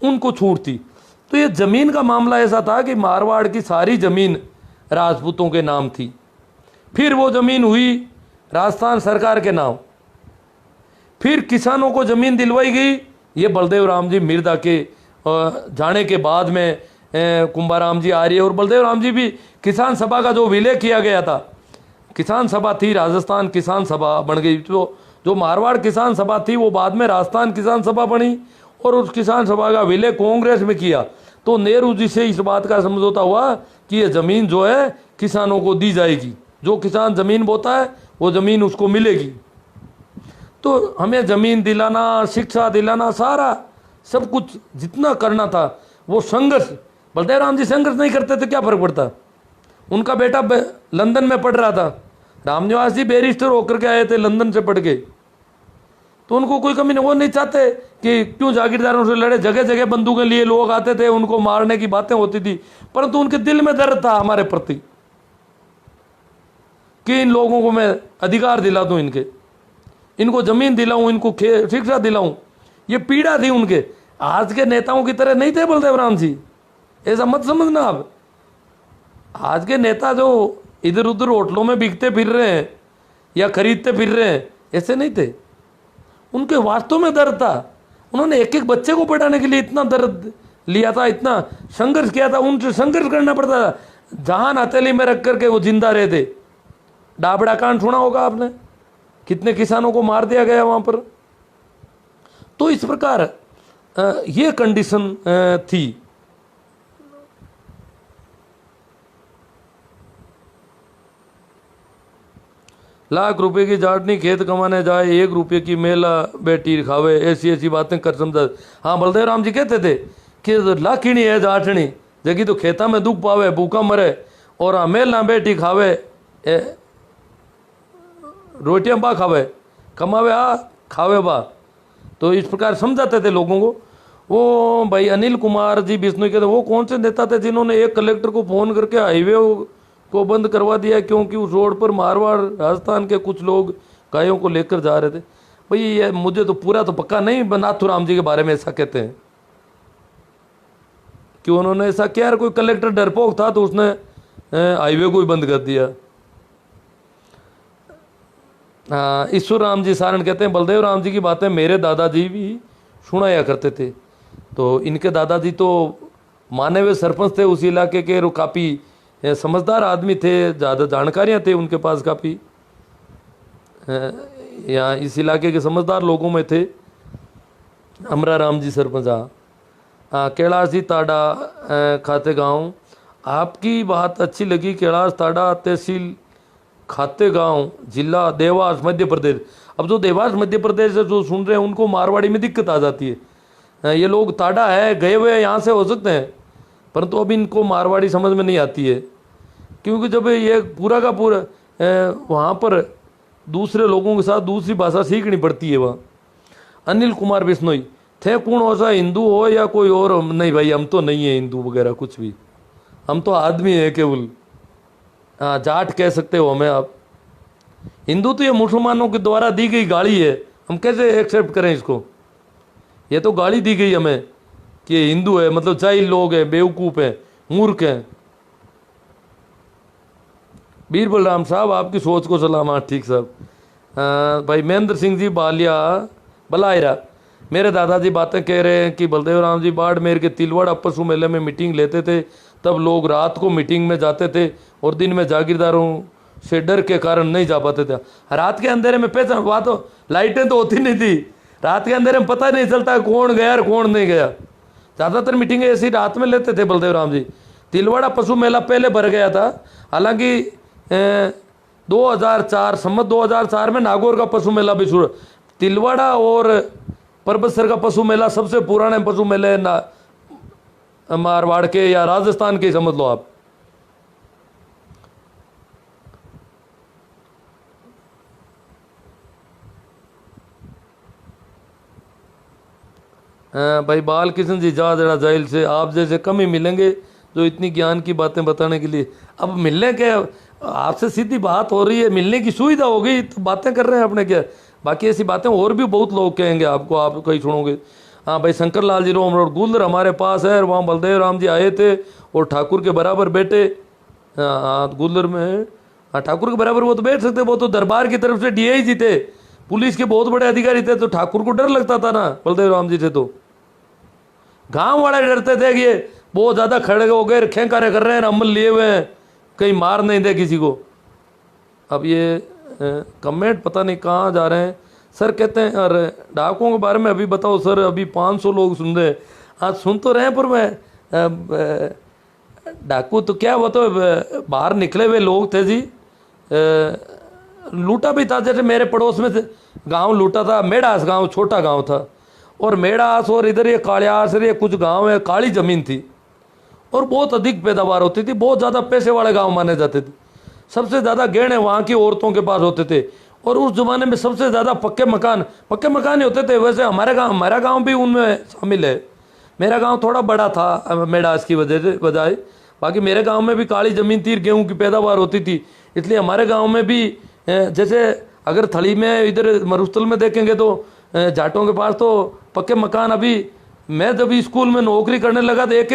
उनको छूट थी। तो ये ज़मीन का मामला ऐसा था कि मारवाड़ की सारी ज़मीन राजपूतों के नाम थी। फिर वो ज़मीन हुई राजस्थान सरकार के नाम। फिर किसानों को ज़मीन दिलवाई गई। ये बलदेव राम जी मिर्दा के जाने के बाद में कुंभाराम जी आर्य और बलदेव राम जी भी किसान सभा का जो विलय किया गया था, किसान सभा थी राजस्थान किसान सभा बन गई। तो जो मारवाड़ किसान सभा थी वो बाद में राजस्थान किसान सभा बनी और उस किसान सभा का विलय कांग्रेस में किया। तो नेहरू जी से इस बात का समझौता हुआ कि ये ज़मीन जो है किसानों को दी जाएगी, जो किसान ज़मीन बोता है वो ज़मीन उसको मिलेगी। तो हमें ज़मीन दिलाना, शिक्षा दिलाना, सारा सब कुछ जितना करना था वो संघर्ष। बलदेव राम जी संघर्ष नहीं करते थे, क्या फर्क पड़ता। उनका बेटा लंदन में पढ़ रहा था, रामनिवास जी बैरिस्टर होकर के आए थे लंदन से पढ़ के, तो उनको कोई कमी नहीं। वो नहीं चाहते कि क्यों जागीरदारों से लड़े। जगह जगह बंदूकें लिए लोग आते थे, उनको मारने की बातें होती थी, परंतु उनके दिल में दर्द था हमारे प्रति कि इन लोगों को मैं अधिकार दिला दूं, इनको ज़मीन दिलाऊं, इनको शिक्षा दिलाऊं। ये पीड़ा थी उनके। आज के नेताओं की तरह नहीं थे बलदेव राम जी, ऐसा मत समझना आप। आज के नेता जो इधर उधर होटलों में बिकते फिर रहे हैं या खरीदते फिर रहे हैं, ऐसे नहीं थे। उनके वास्तव में दर्द था। उन्होंने एक एक बच्चे को पढ़ाने के लिए इतना दर्द लिया था, इतना संघर्ष किया था, उनसे संघर्ष करना पड़ता था। जहान हथेली में रख करके वो जिंदा रहे थे। डाबड़ा कांड सुना होगा आपने, कितने किसानों को मार दिया गया वहां पर। तो इस प्रकार ये कंडीशन थी। लाख रुपए की जाटनी खेत कमाने जाए, 1 रुपये की मेला बेटी खावे, ऐसी ऐसी बातें कर समझा। हाँ, बलदेव राम जी कहते थे कि लाखिणी है जाटनी, जगी तो खेता में दुख पावे, भूखा मरे, और हाँ मेला बेटी खावे, रोटियां बा खावे, कमावे खावे बा। तो इस प्रकार समझाते थे लोगों को। वो भाई अनिल कुमार जी बिश्नोई कहते, वो कौन से नेता थे जिन्होंने एक कलेक्टर को फोन करके हाईवे को बंद करवा दिया क्योंकि उस रोड पर मारवाड़ राजस्थान के कुछ लोग गायों को लेकर जा रहे थे। भाई ये मुझे तो पूरा तो पक्का नहीं, नाथूराम जी के बारे में ऐसा कहते हैं कि उन्होंने ऐसा किया। कोई कलेक्टर डरपोक था तो उसने हाईवे को ही बंद कर दिया। ईश्वर राम जी सारण कहते हैं, बलदेव राम जी की बातें मेरे दादाजी भी सुनाया करते थे। तो इनके दादाजी तो माने हुए सरपंच थे उस इलाके के, वो काफ़ी समझदार आदमी थे, ज़्यादा जानकारियाँ थे उनके पास काफ़ी, यहाँ इस इलाके के समझदार लोगों में थे। अमरा राम जी सरपंच। कैलाश जी ताड़ा खाते गांव, आपकी बात अच्छी लगी। कैलाश ताड़ा तहसील खाते गांव, जिला देवास मध्य प्रदेश। अब जो देवास मध्य प्रदेश से जो सुन रहे हैं उनको मारवाड़ी में दिक्कत आ जाती है। ये लोग ताड़ा है, गए हुए यहाँ से हो सकते हैं, परंतु अब इनको मारवाड़ी समझ में नहीं आती है, क्योंकि जब ये पूरा का पूरा वहाँ पर दूसरे लोगों के साथ दूसरी भाषा सीखनी पड़ती है वहाँ। अनिल कुमार बिश्नोई थे कौन, हो सा हिंदू हो या कोई और? नहीं भाई, हम तो नहीं है हिंदू वगैरह कुछ भी, हम तो आदमी है केवल। जाट कह सकते हो हमें आप। हिंदू तो ये मुसलमानों के द्वारा दी गई गाली है, हम कैसे एक्सेप्ट करें इसको? ये तो गाली दी गई हमें कि हिंदू है मतलब जाहिल लोग हैं, बेवकूफ़ हैं, मूर्ख हैं। बीर बलराम साहब आपकी सोच को सलाम। ठीक साहब। भाई महेंद्र सिंह जी बालिया बलायरा, मेरे दादाजी बातें कह रहे हैं कि बलदेव राम जी बाड़मेर के तिलवाड़ा पशु मेले में मीटिंग लेते थे, तब लोग रात को मीटिंग में जाते थे और दिन में जागीरदारों से डर के कारण नहीं जा पाते थे। रात के अंधेरे में पहचान, वहाँ तो लाइटें तो होती नहीं थी, रात के अंधेरे में पता नहीं चलता कौन गया और कौन नहीं गया। ज़्यादातर मीटिंगें ऐसी रात में लेते थे बलदेव राम जी। तिलवाड़ा पशु मेला पहले भर गया था। हालांकि 2004 सम्मत 2004 में नागौर का पशु मेला भी शुरू। तिलवाड़ा और परबतसर का पशु मेला सबसे पुराने पशु मेले मारवाड़ के या राजस्थान के समझ लो आप। भाई बाल किशन जी जा जरा जेल से, आप जैसे कम ही मिलेंगे जो इतनी ज्ञान की बातें बताने के लिए। अब मिलने के आपसे सीधी बात हो रही है, मिलने की सुविधा हो गई तो बातें कर रहे हैं अपने क्या। बाकी ऐसी बातें और भी बहुत लोग कहेंगे आपको, आप कहीं सुनोगे। हाँ भाई शंकर लाल जी रोम रोड गुलर हमारे पास है, वहाँ बलदेव राम जी आए थे और ठाकुर के बराबर बैठे। हाँ गुलर में, हाँ ठाकुर के बराबर वो तो बैठ सकते, वो तो दरबार की तरफ से डीआईजी थे, पुलिस के बहुत बड़े अधिकारी थे, तो ठाकुर को डर लगता था ना बलदेव राम जी से। तो गांव वाले डरते थे कि ये बहुत ज़्यादा खड़े हो गए, खेंकारे कर रहे हैं, अमल लिए हुए हैं, कहीं मार नहीं दे किसी को। अब ये कमेंट पता नहीं कहाँ जा रहे हैं। सर कहते हैं अरे डाकुओं के बारे में अभी बताओ सर, अभी 500 लोग सुन रहे हैं। आज सुन तो रहे हैं, पर मैं डाकू तो क्या, वो तो बाहर निकले हुए लोग थे जी। लूटा भी था, जैसे मेरे पड़ोस में गांव लूटा था, मेढ़ास गांव, छोटा गांव था, और मेढ़ास और इधर ये कालियास ये कुछ गांव है, काली ज़मीन थी और बहुत अधिक पैदावार होती थी, बहुत ज़्यादा पैसे वाले गांव माने जाते थे। सबसे ज़्यादा गहने वहाँ की औरतों के पास होते थे, और उस ज़माने में सबसे ज़्यादा पक्के मकान ही होते थे। वैसे हमारा गाँव भी उनमें शामिल है। मेरा गाँव थोड़ा बड़ा था मेढ़ास की वजह से बजाय, बाकी मेरे गाँव में भी काली ज़मीन थी, गेहूँ की पैदावार होती थी, इसलिए हमारे गाँव में भी जैसे अगर थली में इधर मरुस्थल में देखेंगे तो जाटों के पास तो पक्के मकान। अभी मैं जब स्कूल में नौकरी करने लगा तो एक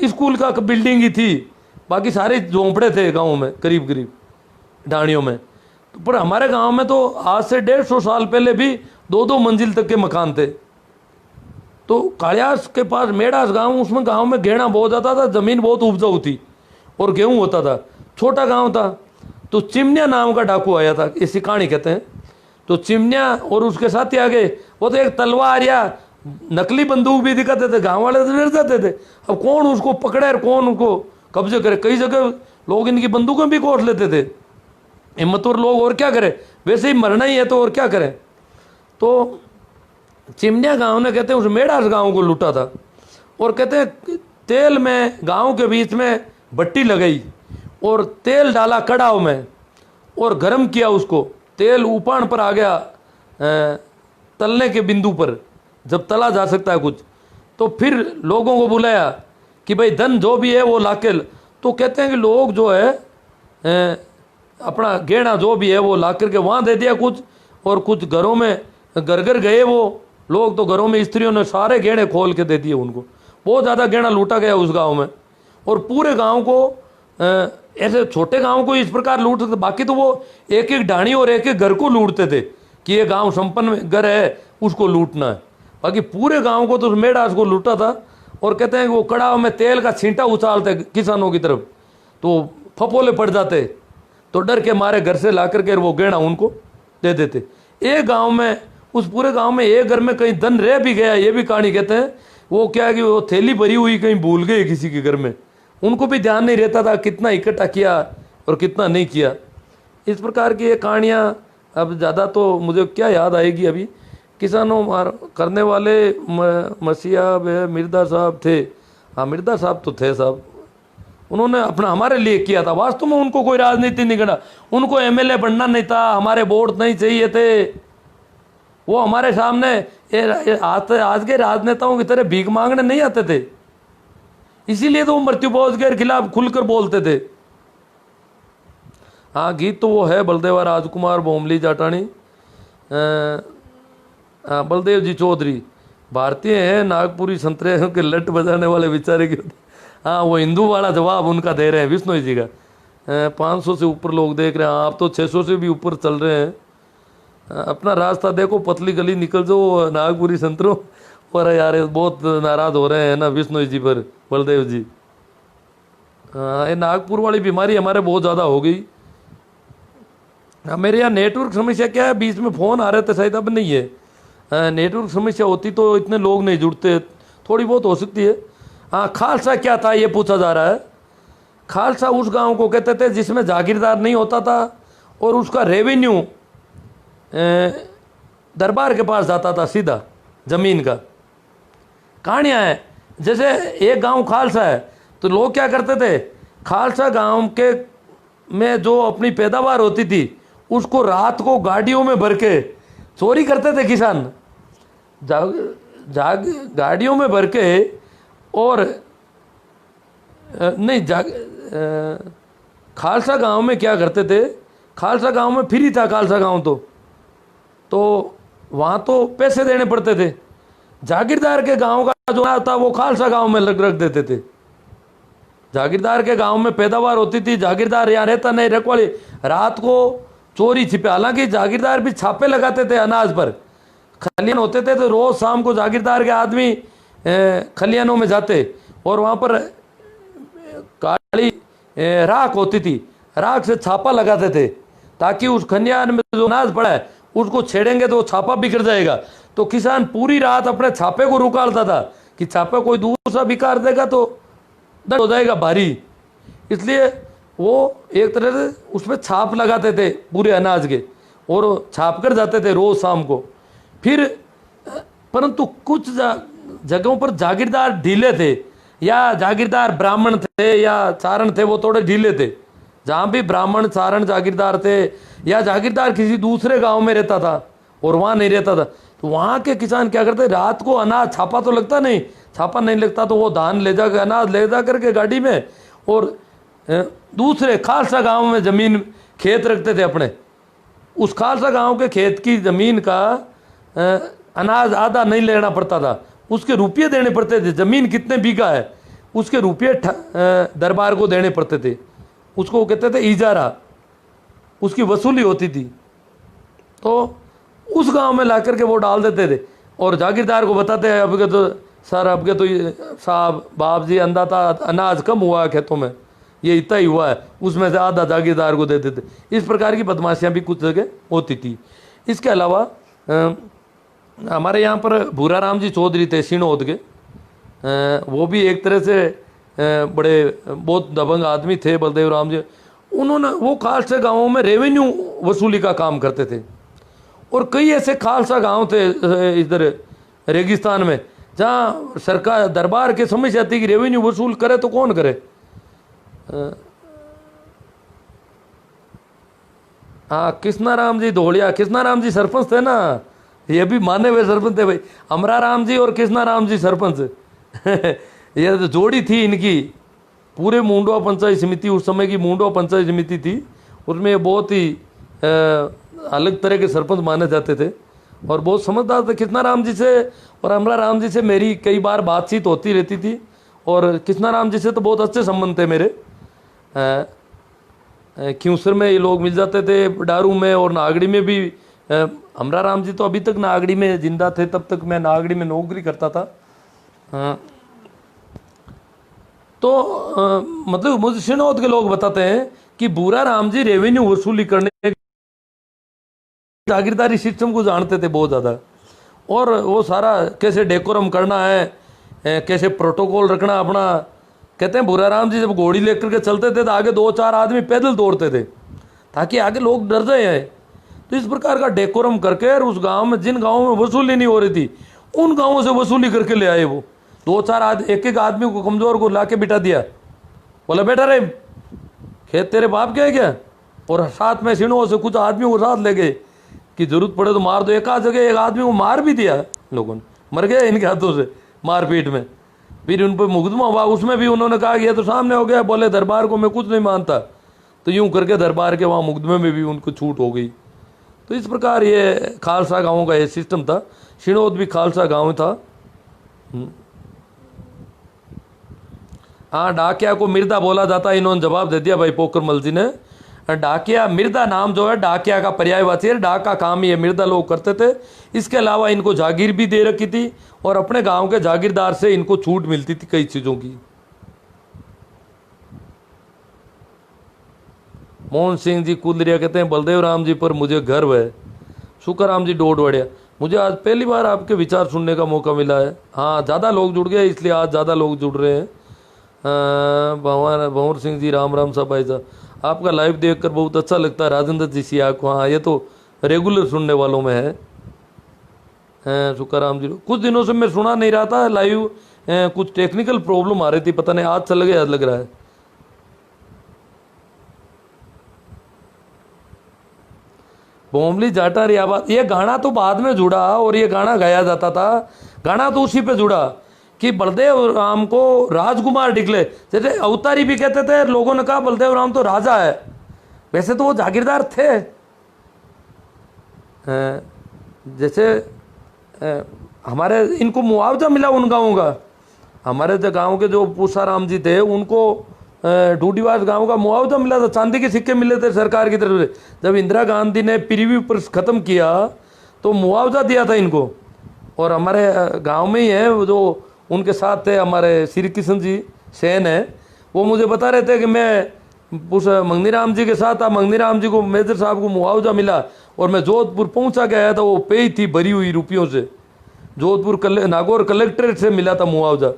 स्कूल का बिल्डिंग ही थी, बाकी सारे झोंपड़े थे गाँव में, करीब करीब ढाणियों में। तो पर हमारे गांव में तो आज से 150 साल पहले भी 2-2 मंजिल तक के मकान थे। तो कालियास के पास मेढ़ास गांव, उसमें गांव में गेहना बहुत ज़्यादा था, ज़मीन बहुत उपजाऊ थी और गेहूं होता था, छोटा गांव था। तो चिमनिया नाम का डाकू आया था, इसी कहानी कहते हैं। तो चिमनिया और उसके साथी आ गए, वो तो एक तलवार या नकली बंदूक भी दिखाते थे, गाँव वाले तो डर जाते थे। अब कौन उसको पकड़े और कौन उनको कब्जे करे, कई जगह लोग इनकी बंदूकें भी कोस लेते थे, हिम्मतवर लोग, और क्या करें, वैसे ही मरना ही है तो और क्या करें। तो चिमनिया गांव ने कहते हैं उस मेढ़ास गांव को लूटा था, और कहते हैं तेल में गांव के बीच में भट्टी लगाई और तेल डाला कड़ाव में और गर्म किया उसको, तेल उपान पर आ गया तलने के बिंदु पर, जब तला जा सकता है कुछ, तो फिर लोगों को बुलाया कि भाई धन जो भी है वो लाके। तो कहते हैं कि लोग जो है अपना गहना जो भी है वो ला करके वहाँ दे दिया कुछ, और कुछ घरों में घर गए वो लोग, तो घरों में स्त्रियों ने सारे गहने खोल के दे दिए उनको। बहुत ज़्यादा गहना लूटा गया उस गांव में, और पूरे गांव को ऐसे छोटे गांव को इस प्रकार लूट सकते। बाकी तो वो एक एक ढाणी और एक एक घर को लूटते थे कि ये गांव संपन्न घर है, उसको लूटना है। बाकी पूरे गांव को तो मेढ़ास को लूटा था। और कहते हैं कि वो कड़ाव में तेल का छींटा उछालते किसानों की तरफ, तो फपोले पड़ जाते, तो डर के मारे घर से ला करके वो गहना उनको दे देते। एक गांव में, उस पूरे गांव में एक घर में कहीं धन रह भी गया, ये भी कहानी कहते हैं। वो क्या है कि वो थैली भरी हुई कहीं भूल गए किसी के घर में, उनको भी ध्यान नहीं रहता था कितना इकट्ठा किया और कितना नहीं किया। इस प्रकार की ये कहानियाँ, अब ज़्यादा तो मुझे क्या याद आएगी अभी, किसानों मार करने वाले मसीहा मिर्दा साहब थे। हाँ मिर्दा साहब तो थे साहब, उन्होंने अपना हमारे लिए किया था। वास्तव में उनको कोई राजनीति नहीं करना, उनको एमएलए बनना नहीं था, हमारे वोट नहीं चाहिए थे। वो हमारे सामने आज के राजनेताओं की तरह भीख मांगने नहीं आते थे, इसीलिए तो वो मृत्युभोज के खिलाफ खुलकर बोलते थे। हाँ गीत तो वो है बलदेवा राजकुमार बोमली जाटानी, बलदेव जी चौधरी भारतीय हैं, नागपुरी संतरे के लट बजाने वाले बेचारे के। हाँ वो हिंदू वाला जवाब उनका दे रहे हैं विष्णु जी का। 500 से ऊपर लोग देख रहे हैं, आप तो 600 से भी ऊपर चल रहे हैं। अपना रास्ता देखो, पतली गली निकल जाओ नागपुरी संतरों। और यार बहुत नाराज हो रहे हैं ना विष्णु जी पर, बलदेव जी। ये नागपुर वाली बीमारी हमारे बहुत ज़्यादा हो गई। मेरे यहाँ नेटवर्क समस्या क्या है, बीच में फ़ोन आ रहे थे शायद, अब नहीं है। नेटवर्क समस्या होती तो इतने लोग नहीं जुड़ते, थोड़ी बहुत हो सकती है। हाँ, खालसा क्या था ये पूछा जा रहा है। खालसा उस गांव को कहते थे जिसमें जागीरदार नहीं होता था और उसका रेवेन्यू दरबार के पास जाता था सीधा जमीन का। कहानियाँ हैं, जैसे एक गांव खालसा है तो लोग क्या करते थे, खालसा गांव के में जो अपनी पैदावार होती थी उसको रात को गाड़ियों में भर के चोरी करते थे किसान, गाड़ियों में भर के। और नहीं खालसा गांव में क्या करते थे, खालसा गांव में फ्री था खालसा गांव तो वहाँ तो पैसे देने पड़ते थे। जागीरदार के गांव का जो था वो खालसा गांव में रख देते थे। जागीरदार के गांव में पैदावार होती थी, जागीरदार यहाँ रहता नहीं, रखवाली रात को चोरी छिपे। हालांकि जागीरदार भी छापे लगाते थे अनाज पर, खलियान होते थे तो रोज शाम को जागीरदार के आदमी खलियानों में जाते और वहाँ पर काली राख होती थी, राख से छापा लगाते थे ताकि उस खलियान में जो अनाज पड़ा है उसको छेड़ेंगे तो छापा बिखर जाएगा। तो किसान पूरी रात अपने छापे को रुकालता था कि छापा कोई दूसरा बिकार देगा तो दर्द हो जाएगा भारी, इसलिए वो एक तरह से उसमें छाप लगाते थे पूरे अनाज के और छाप कर जाते थे रोज शाम को। फिर परंतु कुछ जगहों पर जागीरदार ढीले थे या जागीरदार ब्राह्मण थे या चारण थे, वो थोड़े ढीले थे। जहाँ भी ब्राह्मण चारण जागीरदार थे या जागीरदार किसी दूसरे गांव में रहता था और वहाँ नहीं रहता था तो वहाँ के किसान क्या करते, रात को अनाज छापा तो लगता नहीं, छापा नहीं लगता तो वो धान ले जा अनाज ले जा करके गाड़ी में और दूसरे खालसा गांव में जमीन खेत रखते थे अपने। उस खालसा गांव के खेत की जमीन का अनाज आधा नहीं लेना पड़ता था, उसके रुपये देने पड़ते थे। जमीन कितने बीघा है उसके रुपये दरबार को देने पड़ते थे, उसको कहते थे इजारा, उसकी वसूली होती थी। तो उस गांव में ला करके वो डाल देते थे और जागीरदार को बताते हैं अब के तो सर, अब के तो साहब बाप जी अंदाता अनाज कम हुआ है खेतों में, ये इतना ही हुआ है, उसमें से आधा जागीरदार को देते थे। इस प्रकार की बदमाशियाँ भी कुछ जगह होती थी। इसके अलावा हमारे यहाँ पर भूरा राम जी चौधरी थे सिणोद के, वो भी एक तरह से बड़े बहुत दबंग आदमी थे बलदेव राम जी। उन्होंने वो खालसा गाँवों में रेवेन्यू वसूली का काम करते थे और कई ऐसे खालसा गांव थे इधर रेगिस्तान में जहाँ सरकार दरबार के समझ आती कि रेवेन्यू वसूल करे तो कौन करे। हाँ, कृष्णाराम जी धोलिया, कृष्णाराम जी सरपंच थे ना, ये भी माने हुए सरपंच थे भाई, अमरा राम जी और कृष्णाराम जी सरपंच ये तो जोड़ी थी इनकी। पूरे मुंडवा पंचायत समिति, उस समय की मुंडवा पंचायत समिति थी, उसमें बहुत ही अलग तरह के सरपंच माने जाते थे और बहुत समझदार थे। कृष्णाराम जी से और अमरा राम जी से मेरी कई बार बातचीत होती रहती थी और कृष्णाराम जी से तो बहुत अच्छे संबंध थे मेरे। क्यूसर में ये लोग मिल जाते थे, डारू में और नागड़ी में भी। अमरा राम जी तो अभी तक नागड़ी में जिंदा थे, तब तक मैं नागड़ी में नौकरी करता था। तो मतलब मुझे सिणोद के लोग बताते हैं कि भूरा राम जी रेवेन्यू वसूली करने जागीरदारी सिस्टम को जानते थे बहुत ज़्यादा, और वो सारा कैसे डेकोरम करना है, कैसे प्रोटोकॉल रखना अपना। कहते हैं भूरा राम जी जब घोड़ी लेकर के चलते थे तो आगे 2-4 आदमी पैदल दौड़ते थे ताकि आगे लोग डर जाए। तो इस प्रकार का डेकोरम करके और उस गांव में जिन गांवों में वसूली नहीं हो रही थी उन गांवों से वसूली करके ले आए। वो 2-4 एक आदमी को कमजोर को ला के बिठा दिया, बोला बेटा रे खेत तेरे बाप के है क्या, और साथ में सिणों से कुछ आदमियों को साथ ले गए कि जरूरत पड़े तो मार दो। एक आध जगह एक आदमी को मार भी दिया, लोगों ने मर गए इनके हाथों से मारपीट में। फिर उन पर मुकदमा हुआ, उसमें भी उन्होंने कहा कि ये तो सामने हो गया, बोले दरबार को मैं कुछ नहीं मानता, तो यूं करके दरबार के वहाँ मुकदमे में भी उनको छूट हो गई। तो इस प्रकार ये खालसा गाँव का ये सिस्टम था। सिणोद भी खालसा गाँव था। हाँ, डाकिया को मिर्दा बोला जाता है, इन्होंने जवाब दे दिया भाई पोखरमल जी ने। डाकिया मिर्दा नाम जो है डाकिया का पर्यायवाची है, डाक का काम ये मिर्दा लोग करते थे। इसके अलावा इनको जागीर भी दे रखी थी और अपने गांव के जागीरदार से इनको छूट मिलती थी कई चीजों की। मोहन सिंह जी कुंदरिया कहते हैं बलदेव राम जी पर मुझे गर्व है। सुखराम जी डोडवड़िया, मुझे आज पहली बार आपके विचार सुनने का मौका मिला है। हाँ, ज़्यादा लोग जुड़ गए इसलिए आज ज़्यादा लोग जुड़ रहे हैं। भंवर सिंह जी, राम राम साहब भाई साहब, आपका लाइव देखकर बहुत अच्छा लगता है। राजेंद्र जी सिया को, हाँ ये तो रेगुलर सुनने वालों में है। सुकाराम जी, कुछ दिनों से मैं सुना नहीं रहा था लाइव, कुछ टेक्निकल प्रॉब्लम आ रही थी, पता नहीं आज चल गया लग रहा है। बोमली जाटा री आवाज, ये गाना तो बाद में जुड़ा और ये गाना गाया जाता था, गाना तो उसी पे जुड़ा कि बलदेव राम को राजकुमार डिकले। जैसे अवतारी भी कहते थे, लोगों ने कहा बलदेव राम तो राजा है, वैसे तो वो जागीरदार थे। जैसे हमारे इनको मुआवजा मिला उन गाँवों का, हमारे जो गाँव के जो पूसाराम जी थे उनको डूडीवास गांव का मुआवजा मिला था, चांदी के सिक्के मिले थे सरकार की तरफ से। जब इंदिरा गांधी ने प्रीव्यू पर खत्म किया तो मुआवजा दिया था इनको। और हमारे गांव में ही है वो जो उनके साथ थे, हमारे श्री कृष्ण जी सेन है, वो मुझे बता रहे थे कि मैं उस मंगनीराम जी के साथ था, मंगनीराम जी को मेजर साहब को मुआवजा मिला और मैं जोधपुर पहुंचा के आया था, वो पे थी भरी हुई रुपयों से, जोधपुर नागौर कलेक्ट्रेट से मिला था मुआवजा,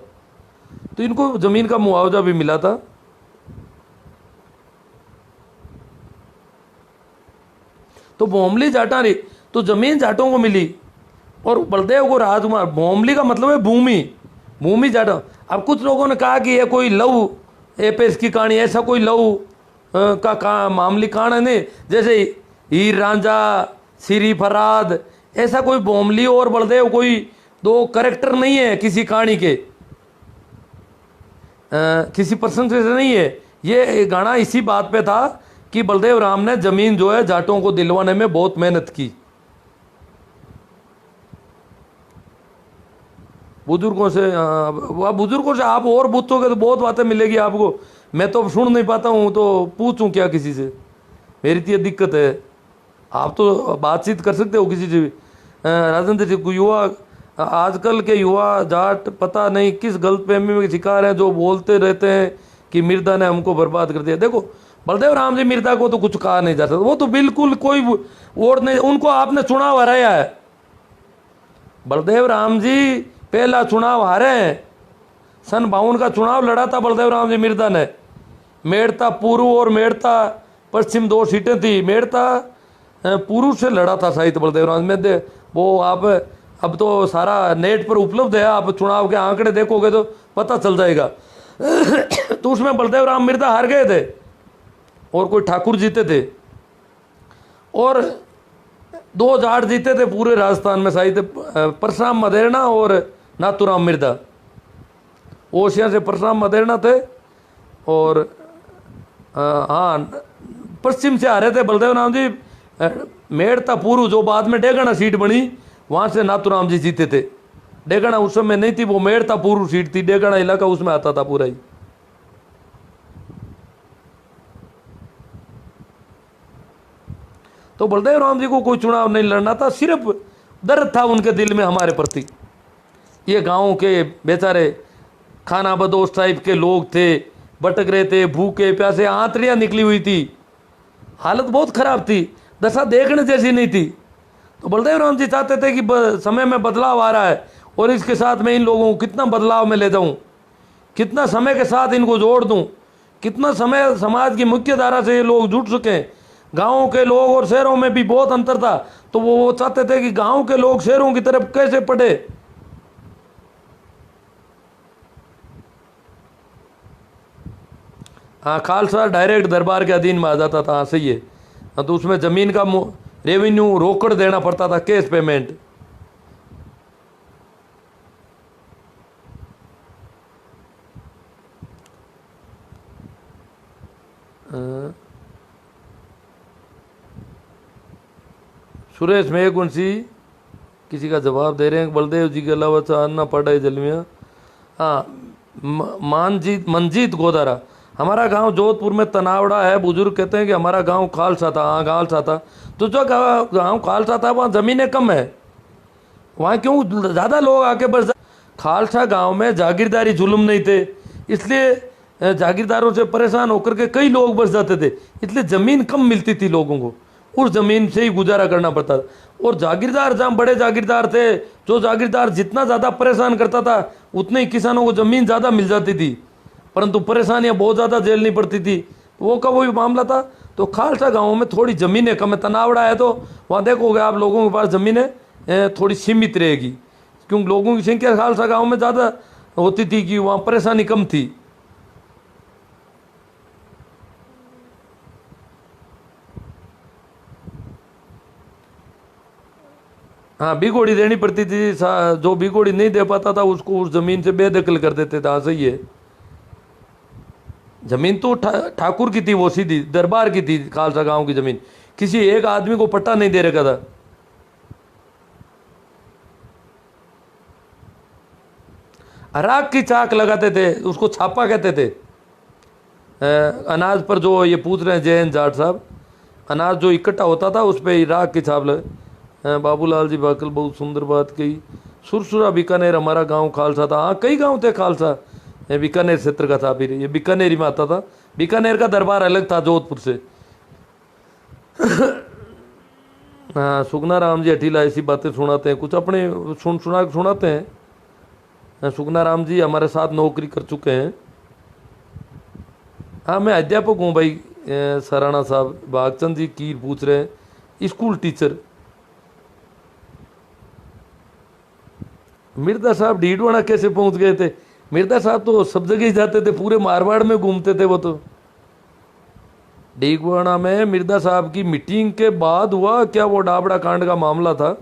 तो इनको जमीन का मुआवजा भी मिला था। तो भोमली जाटा री तो जमीन जाटों को मिली और बलदेव को राजकुमार। भोमली का मतलब है भूमि, भूमि जाटा। अब कुछ लोगों ने कहा कि ये कोई लव एपेस की कहानी, ऐसा कोई लव का मामली कहानी नहीं, जैसे हीर रांझा, श्री फराद, ऐसा कोई भोमली और बलदेव कोई दो करेक्टर नहीं है किसी कहानी के, किसी पर्सन से नहीं है। ये गाना इसी बात पे था कि बलदेव राम ने जमीन जो है जाटों को दिलवाने में बहुत मेहनत की। बुजुर्गों से आप और पूछोगे तो बहुत बातें मिलेगी आपको, मैं तो सुन नहीं पाता हूँ, तो पूछूं क्या किसी से, मेरी तो ये दिक्कत है। आप तो बातचीत कर सकते हो किसी से भी। राजेंद्र जी, युवा आजकल के युवा जाट पता नहीं किस गलतफहमी में शिकार हैं, जो बोलते रहते हैं कि मिर्जा ने हमको बर्बाद कर दिया। देखो बलदेव राम जी मिर्जा को तो कुछ कहा नहीं जा सकता, वो तो बिल्कुल कोई वोट नहीं, उनको आपने चुनाव हराया है। बलदेव राम जी पहला चुनाव हारे हैं, सन 52 का चुनाव लड़ा था बलदेव राम जी मिर्जा ने। मेड़ता पूर्व और मेड़ता पश्चिम 2 सीटें थी, मेड़ता पूर्व से लड़ा था शायद बलदेव राम में। वो आप अब तो सारा नेट पर उपलब्ध है, आप चुनाव के आंकड़े देखोगे तो पता चल जाएगा। तो उसमें बलदेव राम मिर्जा हार गए थे और कोई ठाकुर जीते थे, और 2 जाट जीते थे पूरे राजस्थान में, शायद परशुराम मदेरणा और नाथूराम मिर्जा। ओशिया से परशुराम मदेरणा थे और हाँ पश्चिम से आ रहे थे बलदेव राम जी। मेड़ता पूर्व जो बाद में डेगाना सीट बनी, वहाँ से नाथूराम जी जीते थे। डेगाना उस समय नहीं थी, वो मेड़ता पूर्व सीट थी, डेगाना इलाका उसमें आता था पूरा ही। तो बलदेव राम जी को कोई चुनाव नहीं लड़ना था, सिर्फ दर्द था उनके दिल में हमारे प्रति। ये गाँव के बेचारे खाना बदोश टाइप के लोग थे, भटक रहे थे, भूखे प्यासे, आंतड़ियाँ निकली हुई थी, हालत बहुत खराब थी, दशा देखने जैसी नहीं थी। तो बलदेव राम जी चाहते थे कि समय में बदलाव आ रहा है और इसके साथ मैं इन लोगों को कितना बदलाव में ले जाऊं, कितना समय के साथ इनको जोड़ दूं, कितना समय समाज की मुख्य धारा से ये लोग जुड़ सकें। गाँव के लोग और शहरों में भी बहुत अंतर था, तो वो चाहते थे कि गाँव के लोग शहरों की तरफ कैसे पढ़े। हाँ, खालसा डायरेक्ट दरबार के अधीन में आ जाता था, हाँ सही है। हाँ, तो उसमें जमीन का रेवेन्यू रोकड़ देना पड़ता था, कैश पेमेंट। सुरेश मेघवंशी किसी का जवाब दे रहे हैं, बलदेव जी के अलावा चाहना पड़ा है जलमिया। हाँ, मनजीत गोदारा, हमारा गांव जोधपुर में तनावड़ा है, बुजुर्ग कहते हैं कि हमारा गांव खालसा था। हाँ खालसा था, तो जो गांव खालसा था वहाँ ज़मीनें कम है, वहाँ क्यों ज़्यादा लोग आके बस। खालसा गांव में जागीरदारी जुल्म नहीं थे, इसलिए जागीरदारों से परेशान होकर के कई लोग बस जाते थे, इसलिए ज़मीन कम मिलती थी लोगों को। उस जमीन से ही गुजारा करना पड़ता था। और जागीरदार जहाँ बड़े जागीरदार थे, जो जागीरदार जितना ज़्यादा परेशान करता था उतने ही किसानों को ज़मीन ज़्यादा मिल जाती थी, परंतु परेशानियाँ बहुत ज़्यादा झेलनी पड़ती थी। वो का वही मामला था। तो खालसा गाँव में थोड़ी ज़मीनें कम है, तनावड़ा है, तो वहाँ देखोगे आप लोगों के पास ज़मीनें थोड़ी सीमित रहेगी, क्योंकि लोगों की संख्या खालसा गाँव में ज़्यादा होती थी कि वहाँ परेशानी कम थी। हाँ, बिगोड़ी देनी पड़ती थी। जो बिगोड़ी नहीं दे पाता था उसको उस जमीन से बेदखल कर देते थे। हाँ सही है। जमीन तो ठाकुर की थी, वो सीधी दरबार की थी। खालसा गांव की जमीन किसी एक आदमी को पट्टा नहीं दे रखा था। राख की चाक लगाते थे, उसको छापा कहते थे। अनाज पर जो ये पूछ रहे हैं जैन जाट साहब, अनाज जो इकट्ठा होता था उस पर राख की छाप लगे। बाबूलाल जी बाकल बहुत सुंदर बात कही। सुरसुरा बीकानेर हमारा गांव खालसा था। हाँ कई गांव थे खालसा, ये बीकानेर क्षेत्र का था। फिर ये बीकानेर में आता था। बीकानेर का दरबार अलग था जोधपुर से। हाँ, सुगना राम जी अठीला ऐसी बातें सुनाते हैं, कुछ अपने सुनाते हैं। सुगना राम जी हमारे साथ नौकरी कर चुके हैं। हाँ, मैं अध्यापक हूँ भाई। सराणा साहब भागचंद जी कीर पूछ रहे हैं, स्कूल टीचर। मिर्जा साहब डीडवाना कैसे पहुंच गए थे? मिर्जा साहब तो सब जगह ही जाते थे, पूरे मारवाड़ में घूमते थे वो तो। डीडवाना में मिर्जा साहब की मीटिंग के बाद हुआ क्या वो डाबड़ा कांड का मामला था,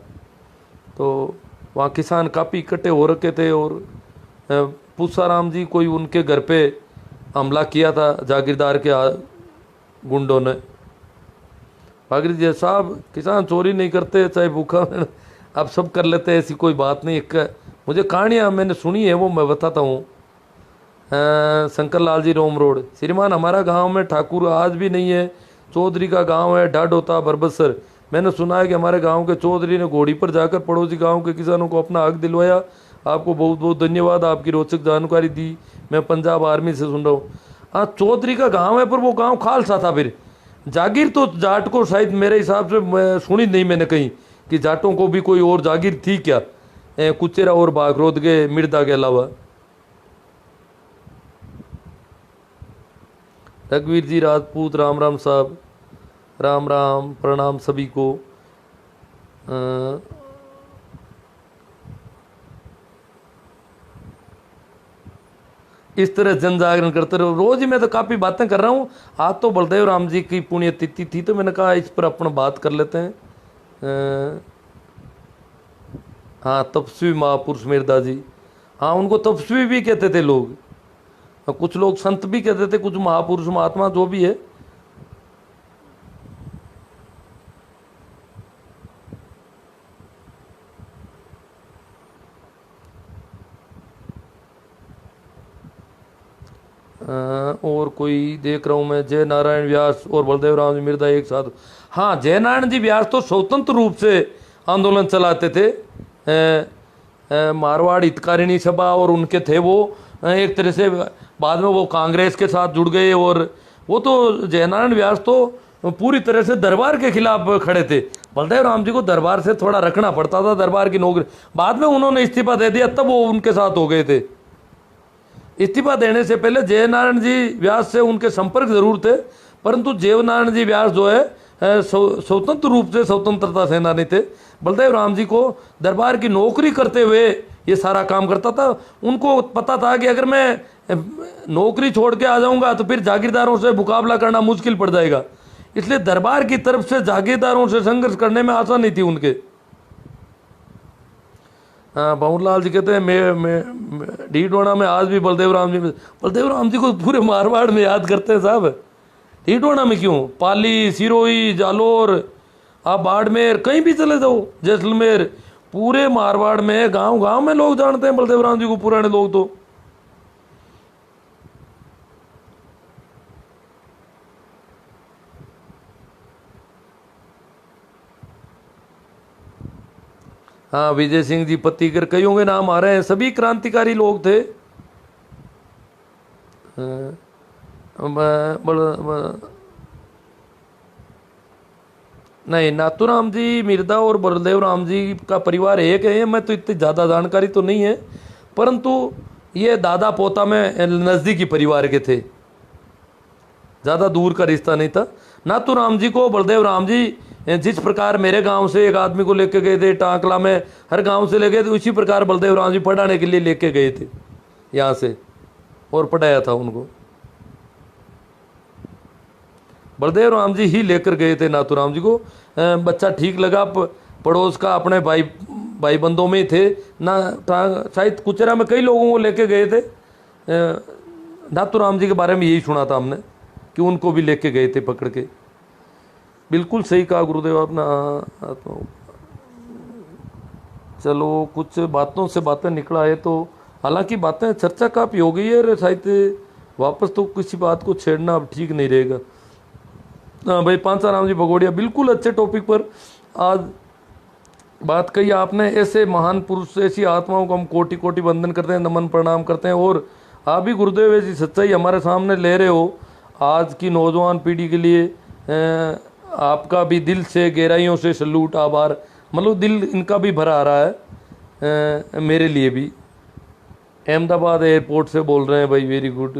तो वहाँ किसान काफ़ी इकट्ठे हो रखे थे और पूसाराम जी कोई उनके घर पे हमला किया था जागीरदार के गुंडों ने। भागीर जी साहब किसान चोरी नहीं करते, चाहे भूखा आप सब कर लेते हैं, ऐसी कोई बात नहीं। एक मुझे कहानियाँ मैंने सुनी है वो मैं बताता हूँ। शंकर लाल जी रोम रोड, श्रीमान हमारा गांव में ठाकुर आज भी नहीं है। चौधरी का गांव है ढाडोता बरबसर। मैंने सुना है कि हमारे गांव के चौधरी ने घोड़ी पर जाकर पड़ोसी गांव के किसानों को अपना हक दिलवाया। आपको बहुत बहुत धन्यवाद, आपकी रोचक जानकारी दी। मैं पंजाब आर्मी से सुन रहा हूँ। हाँ, चौधरी का गाँव है पर वो गाँव खालसा था। फिर जागीर तो जाट को शायद मेरे हिसाब से सुनी नहीं मैंने कहीं कि जाटों को भी कोई और जागीर थी क्या, कुचेरा और बागरोद के मिर्दा के अलावा। रघुवीर जी राजपूत, राम राम साहब, राम राम, प्रणाम सभी को। इस तरह जन जागरण करते रहो। रोज ही मैं तो काफ़ी बातें कर रहा हूँ। आज तो बलदेव राम जी की पुण्यतिथि थी तो मैंने कहा इस पर अपन बात कर लेते हैं। हाँ, तपस्वी महापुरुष मिर्दा जी। हाँ, उनको तपस्वी भी कहते थे लोग, कुछ लोग संत भी कहते थे, कुछ महापुरुष महात्मा जो भी है। और कोई देख रहा हूँ मैं, जय नारायण व्यास और बलदेव राम जी मिर्दा एक साथ। हाँ, जय नारायण जी व्यास तो स्वतंत्र रूप से आंदोलन चलाते थे। मारवाड़ हितकारिणी सभा और उनके थे वो, एक तरह से बाद में वो कांग्रेस के साथ जुड़ गए। और वो तो जयनारायण व्यास तो पूरी तरह से दरबार के खिलाफ खड़े थे। बलदेव राम जी को दरबार से थोड़ा रखना पड़ता था, दरबार की नौकरी। बाद में उन्होंने इस्तीफा दे दिया, तब वो उनके साथ हो गए थे। इस्तीफा देने से पहले जयनारायण जी व्यास से उनके संपर्क जरूर थे, परंतु जयनारायण जी व्यास जो है स्वतंत्र रूप से स्वतंत्रता सेनानी थे। बलदेव राम जी को दरबार की नौकरी करते हुए ये सारा काम करता था। उनको पता था कि अगर मैं नौकरी छोड़ के आ जाऊंगा तो फिर जागीरदारों से मुकाबला करना मुश्किल पड़ जाएगा, इसलिए दरबार की तरफ से जागीरदारों से संघर्ष करने में आसानी नहीं थी उनके। हाँ, भंवरलाल जी कहते हैं मैं डीडवाना में आज भी बलदेव राम जी को पूरे मारवाड़ में याद करते हैं साहब। डीडवाना में क्यों, पाली, सिरोही, जालोर, आप बाड़मेर कहीं भी चले जाओ, जैसलमेर, पूरे मारवाड़ में गांव गांव में लोग जानते हैं बलदेव राम जी को, पुराने लोग तो। हाँ, विजय सिंह जी पत्तीकर, कईयों के नाम आ रहे हैं, सभी क्रांतिकारी लोग थे। नहीं, नाथूराम जी मिर्दा और बलदेव राम जी का परिवार एक है। मैं तो इतनी ज़्यादा जानकारी तो नहीं है, परंतु ये दादा पोता में नज़दीकी परिवार के थे, ज़्यादा दूर का रिश्ता नहीं था। नाथूराम जी को बलदेव राम जी जिस प्रकार मेरे गांव से एक आदमी को लेके गए थे टांकला में, हर गांव से ले गए थे, उसी प्रकार बलदेव राम जी पढ़ाने के लिए लेके गए थे यहाँ से और पढ़ाया था उनको। बलदेव राम जी ही लेकर गए थे नाथूराम जी को। बच्चा ठीक लगा, पड़ोस का अपने भाई बंदों में ही थे ना, शायद कुचरा में कई लोगों को लेके गए थे। नाथूराम जी के बारे में यही सुना था हमने कि उनको भी लेके गए थे पकड़ के। बिल्कुल सही कहा गुरुदेव आपने। तो चलो कुछ बातों से बातें निकला है, तो हालांकि बातें चर्चा काफ़ी हो गई है, शायद वापस तो किसी बात को छेड़ना अब ठीक नहीं रहेगा। हाँ भाई, पांचाराम जी भगोड़िया, बिल्कुल अच्छे टॉपिक पर आज बात कही आपने। ऐसे महान पुरुष, ऐसी आत्माओं को हम कोटि कोटि वंदन करते हैं, नमन प्रणाम करते हैं। और आप भी गुरुदेव ऐसी सच्चाई हमारे सामने ले रहे हो आज की नौजवान पीढ़ी के लिए। आपका भी दिल से गहराइयों से सल्यूट, आभार। मतलब दिल इनका भी भरा आ रहा है, मेरे लिए भी। अहमदाबाद एयरपोर्ट से बोल रहे हैं भाई, वेरी गुड।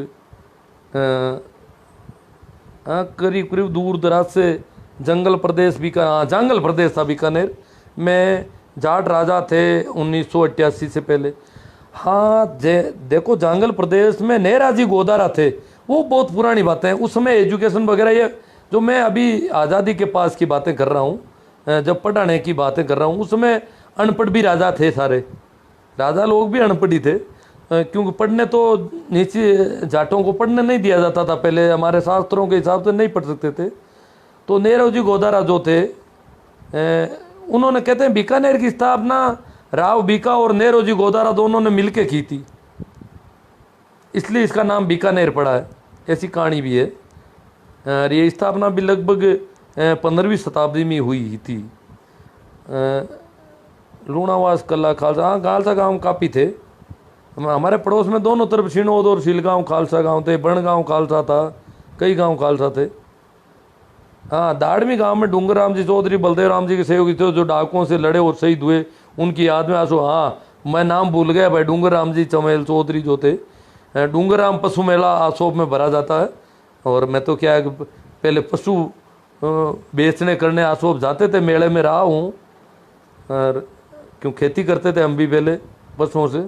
हाँ, करीब करीब दूर दराज से जंगल प्रदेश हाँ जंगल प्रदेश था बीकानेर में, जाट राजा थे 1988 से पहले। हाँ देखो, जंगल प्रदेश में नेराजी गोदारा थे, वो बहुत पुरानी बातें हैं। उस समय एजुकेशन वगैरह, ये जो मैं अभी आज़ादी के पास की बातें कर रहा हूँ, जब पढ़ाने की बातें कर रहा हूँ, उस समय अनपढ़ भी राजा थे, सारे राजा लोग भी अनपढ़ ही थे। क्योंकि पढ़ने तो नीचे जाटों को पढ़ने नहीं दिया जाता था पहले, हमारे शास्त्रों के हिसाब से नहीं पढ़ सकते थे। तो नेरोजी गोदारा जो थे, उन्होंने कहते हैं बीकानेर की स्थापना राव बीका और नेरोजी गोदारा दोनों ने मिलके की थी, इसलिए इसका नाम बीकानेर पड़ा है। ऐसी कहानी भी है। ये स्थापना भी लगभग 15वीं शताब्दी में हुई थी। लूणावास, कला, खालसा, हाँ खालसा गांव काफ़ी थे हमारे पड़ोस में, दोनों तरफ शिनोद और शिलगांव खालसा गांव थे, बनगांव खालसा था, कई गांव खालसा थे। हाँ, दाड़मी गांव में डूंगर राम जी चौधरी बलदेव राम जी के सहयोगी थे, जो डाकुओं से लड़े और शहीद हुए, उनकी याद में आंसू। हाँ, मैं नाम भूल गया भाई, डूंगर राम जी चमेल चौधरी जो थे। डूंगर राम पशु मेला आसोब में भरा जाता है, और मैं तो क्या है पहले पशु बेचने करने आसोब जाते थे, मेले में रहा हूँ। और क्यों खेती करते थे हम भी पहले पशुओं से।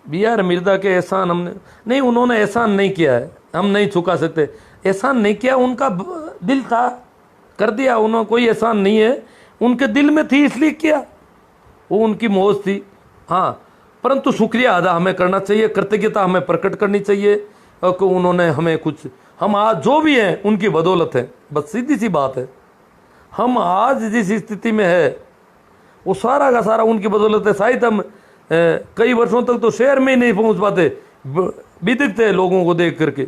बी आर मिर्दा के एहसान हमने नहीं, उन्होंने एहसान नहीं किया है, हम नहीं चुका सकते। एहसान नहीं किया, उनका दिल था, कर दिया उन्होंने, कोई एहसान नहीं है, उनके दिल में थी इसलिए किया, वो उनकी मौज थी। हाँ, परंतु शुक्रिया अदा हमें करना चाहिए, कृतज्ञता हमें प्रकट करनी चाहिए कि उन्होंने हमें कुछ, हम आज जो भी हैं उनकी बदौलत है। बस सीधी सी बात है, हम आज जिस स्थिति में है वो सारा का सारा उनकी बदौलत है। शायद हम कई वर्षों तक तो शहर में ही नहीं पहुंच पाते, बिदकते लोगों को देख करके।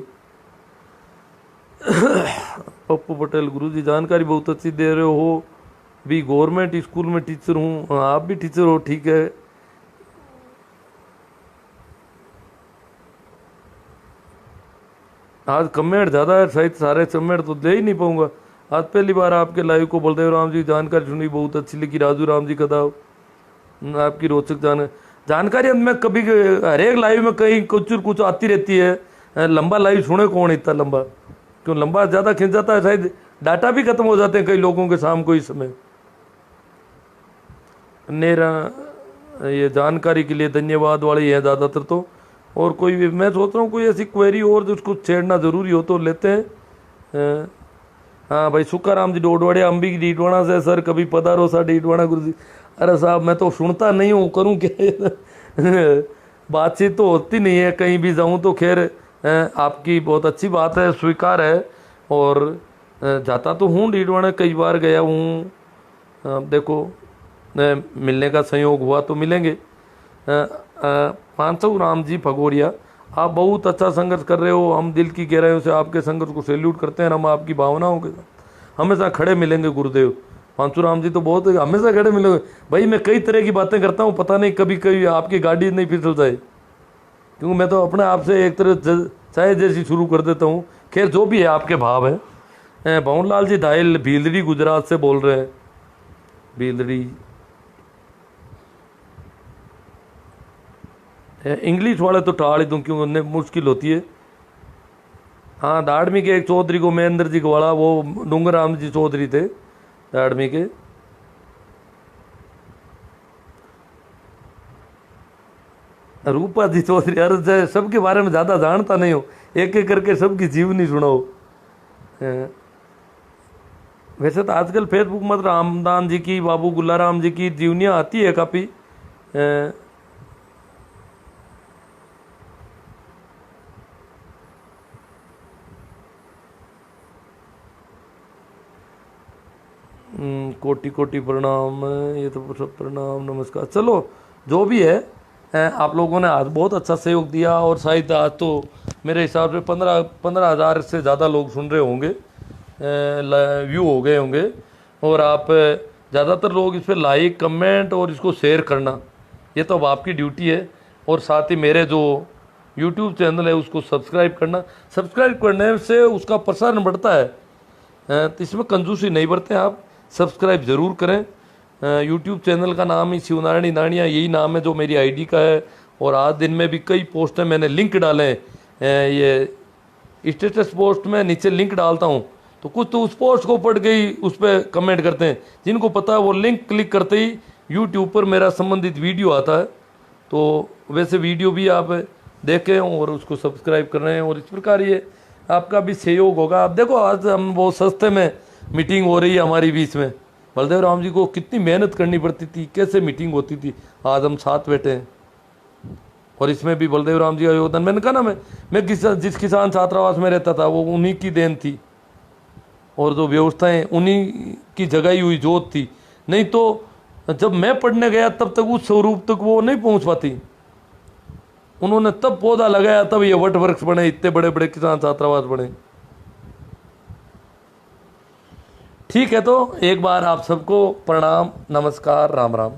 पप्पू पटेल, गुरुजी जानकारी बहुत अच्छी दे रहे हो, भी गवर्नमेंट स्कूल में टीचर हूँ। आप भी टीचर हो, ठीक है। आज कमेंट ज़्यादा है, शायद सारे कमेंट तो दे ही नहीं पाऊंगा। आज पहली बार आपके लाइव को बलदेव राम जी जानकारी सुनी, बहुत अच्छी लगी। राजू राम जी कदा आपकी रोचक जानकारी में कभी हर एक लाइव में कहीं कुछ आती रहती है। लंबा लाइव सुने कौन इतना लंबा, क्यों लंबा ज़्यादा खिंच जाता है, शायद डाटा भी खत्म हो जाते हैं कई लोगों के शाम को इस समय। मेरा ये जानकारी के लिए धन्यवाद वाले हैं ज़्यादातर तो। और कोई भी मैं सोच रहा हूँ कोई ऐसी क्वेरी और जिसको छेड़ना ज़रूरी हो तो लेते हैं। हाँ भाई, सुखाराम जी डोडवाड़िया, अम्बी डीडवाणा से, सर कभी पधारो सा डीडवाणा गुरु जी। अरे साहब, मैं तो सुनता नहीं हूँ, करूँ क्या बातचीत तो होती नहीं है कहीं भी जाऊँ तो। खैर, आपकी बहुत अच्छी बात है, स्वीकार है। और जाता तो हूँ डीडवाणा, कई बार गया हूँ। देखो, मिलने का संयोग हुआ तो मिलेंगे। पांचाराम जी भगोड़िया, आप बहुत अच्छा संघर्ष कर रहे हो, हम दिल की गहराइयों से आपके संघर्ष को सैल्यूट करते हैं। हम आपकी भावनाओं के साथ हमेशा खड़े मिलेंगे गुरुदेव। पांचुराम जी तो बहुत हमेशा खड़े मिले भाई। मैं कई तरह की बातें करता हूँ, पता नहीं कभी कभी आपकी गाड़ी नहीं फिसल जाए, क्योंकि मैं तो अपने आप से एक तरह चाय जैसी शुरू कर देता हूँ। खैर जो भी है आपके भाव है। भवनलाल जी धाइल भीलड़ी गुजरात से बोल रहे हैं। भीलड़ी इंग्लिश वाले तो टाल ही दूँ क्योंकि उन्हें मुश्किल होती है। हाँ दाड़मी के एक चौधरी को महेंद्र जी को वाला वो डूंगर राम जी चौधरी थे दाड़मी के। रूपा जी चौधरी, अरे सबके बारे में ज़्यादा जानता नहीं हो, एक एक करके सबकी जीवनी सुनाओ। वैसे तो आजकल फेसबुक मत रामदान जी की, बाबू गुलाराम जी की जीवनियाँ आती है काफ़ी। कोटि कोटि प्रणाम, ये तो सब प्रणाम नमस्कार। चलो जो भी है, आप लोगों ने आज बहुत अच्छा सहयोग दिया और शायद आज तो मेरे हिसाब से 15,000 से ज़्यादा लोग सुन रहे होंगे, व्यू हो गए होंगे। और आप ज़्यादातर लोग इस पर लाइक कमेंट और इसको शेयर करना, ये तो अब आपकी ड्यूटी है। और साथ ही मेरे जो यूट्यूब चैनल है उसको सब्सक्राइब करना। सब्सक्राइब करने से उसका प्रसारण बढ़ता है, तो इसमें कंजूसी नहीं बरतें आप, सब्सक्राइब ज़रूर करें। यूट्यूब चैनल का नाम ही शिवनारायणी नानिया यही नाम है जो मेरी आईडी का है। और आज दिन में भी कई पोस्टें मैंने लिंक डाले हैं, ये स्टेटस पोस्ट में नीचे लिंक डालता हूँ, तो कुछ तो उस पोस्ट को पढ़ के ही उस पर कमेंट करते हैं। जिनको पता है वो लिंक क्लिक करते ही यूट्यूब पर मेरा संबंधित वीडियो आता है। तो वैसे वीडियो भी आप देखें और उसको सब्सक्राइब कर रहे हैं, और इस प्रकार ये आपका भी सहयोग होगा। आप देखो आज हम वो सस्ते में मीटिंग हो रही है हमारी बीच में, बलदेव राम जी को कितनी मेहनत करनी पड़ती थी, कैसे मीटिंग होती थी, आज हम साथ बैठे हैं। और इसमें भी बलदेव राम जी का योगदान, मैंने कहा ना मैं जिस किसान छात्रावास में रहता था वो उन्हीं की देन थी, और जो व्यवस्थाएं उन्हीं की जगाई हुई जोत थी। नहीं तो जब मैं पढ़ने गया तब तक उस स्वरूप तक वो नहीं पहुंच पाती। उन्होंने तब पौधा लगाया तब ये वट वृक्ष बने, इतने बड़े बड़े किसान छात्रावास बने। ठीक है, तो एक बार आप सबको प्रणाम नमस्कार राम राम।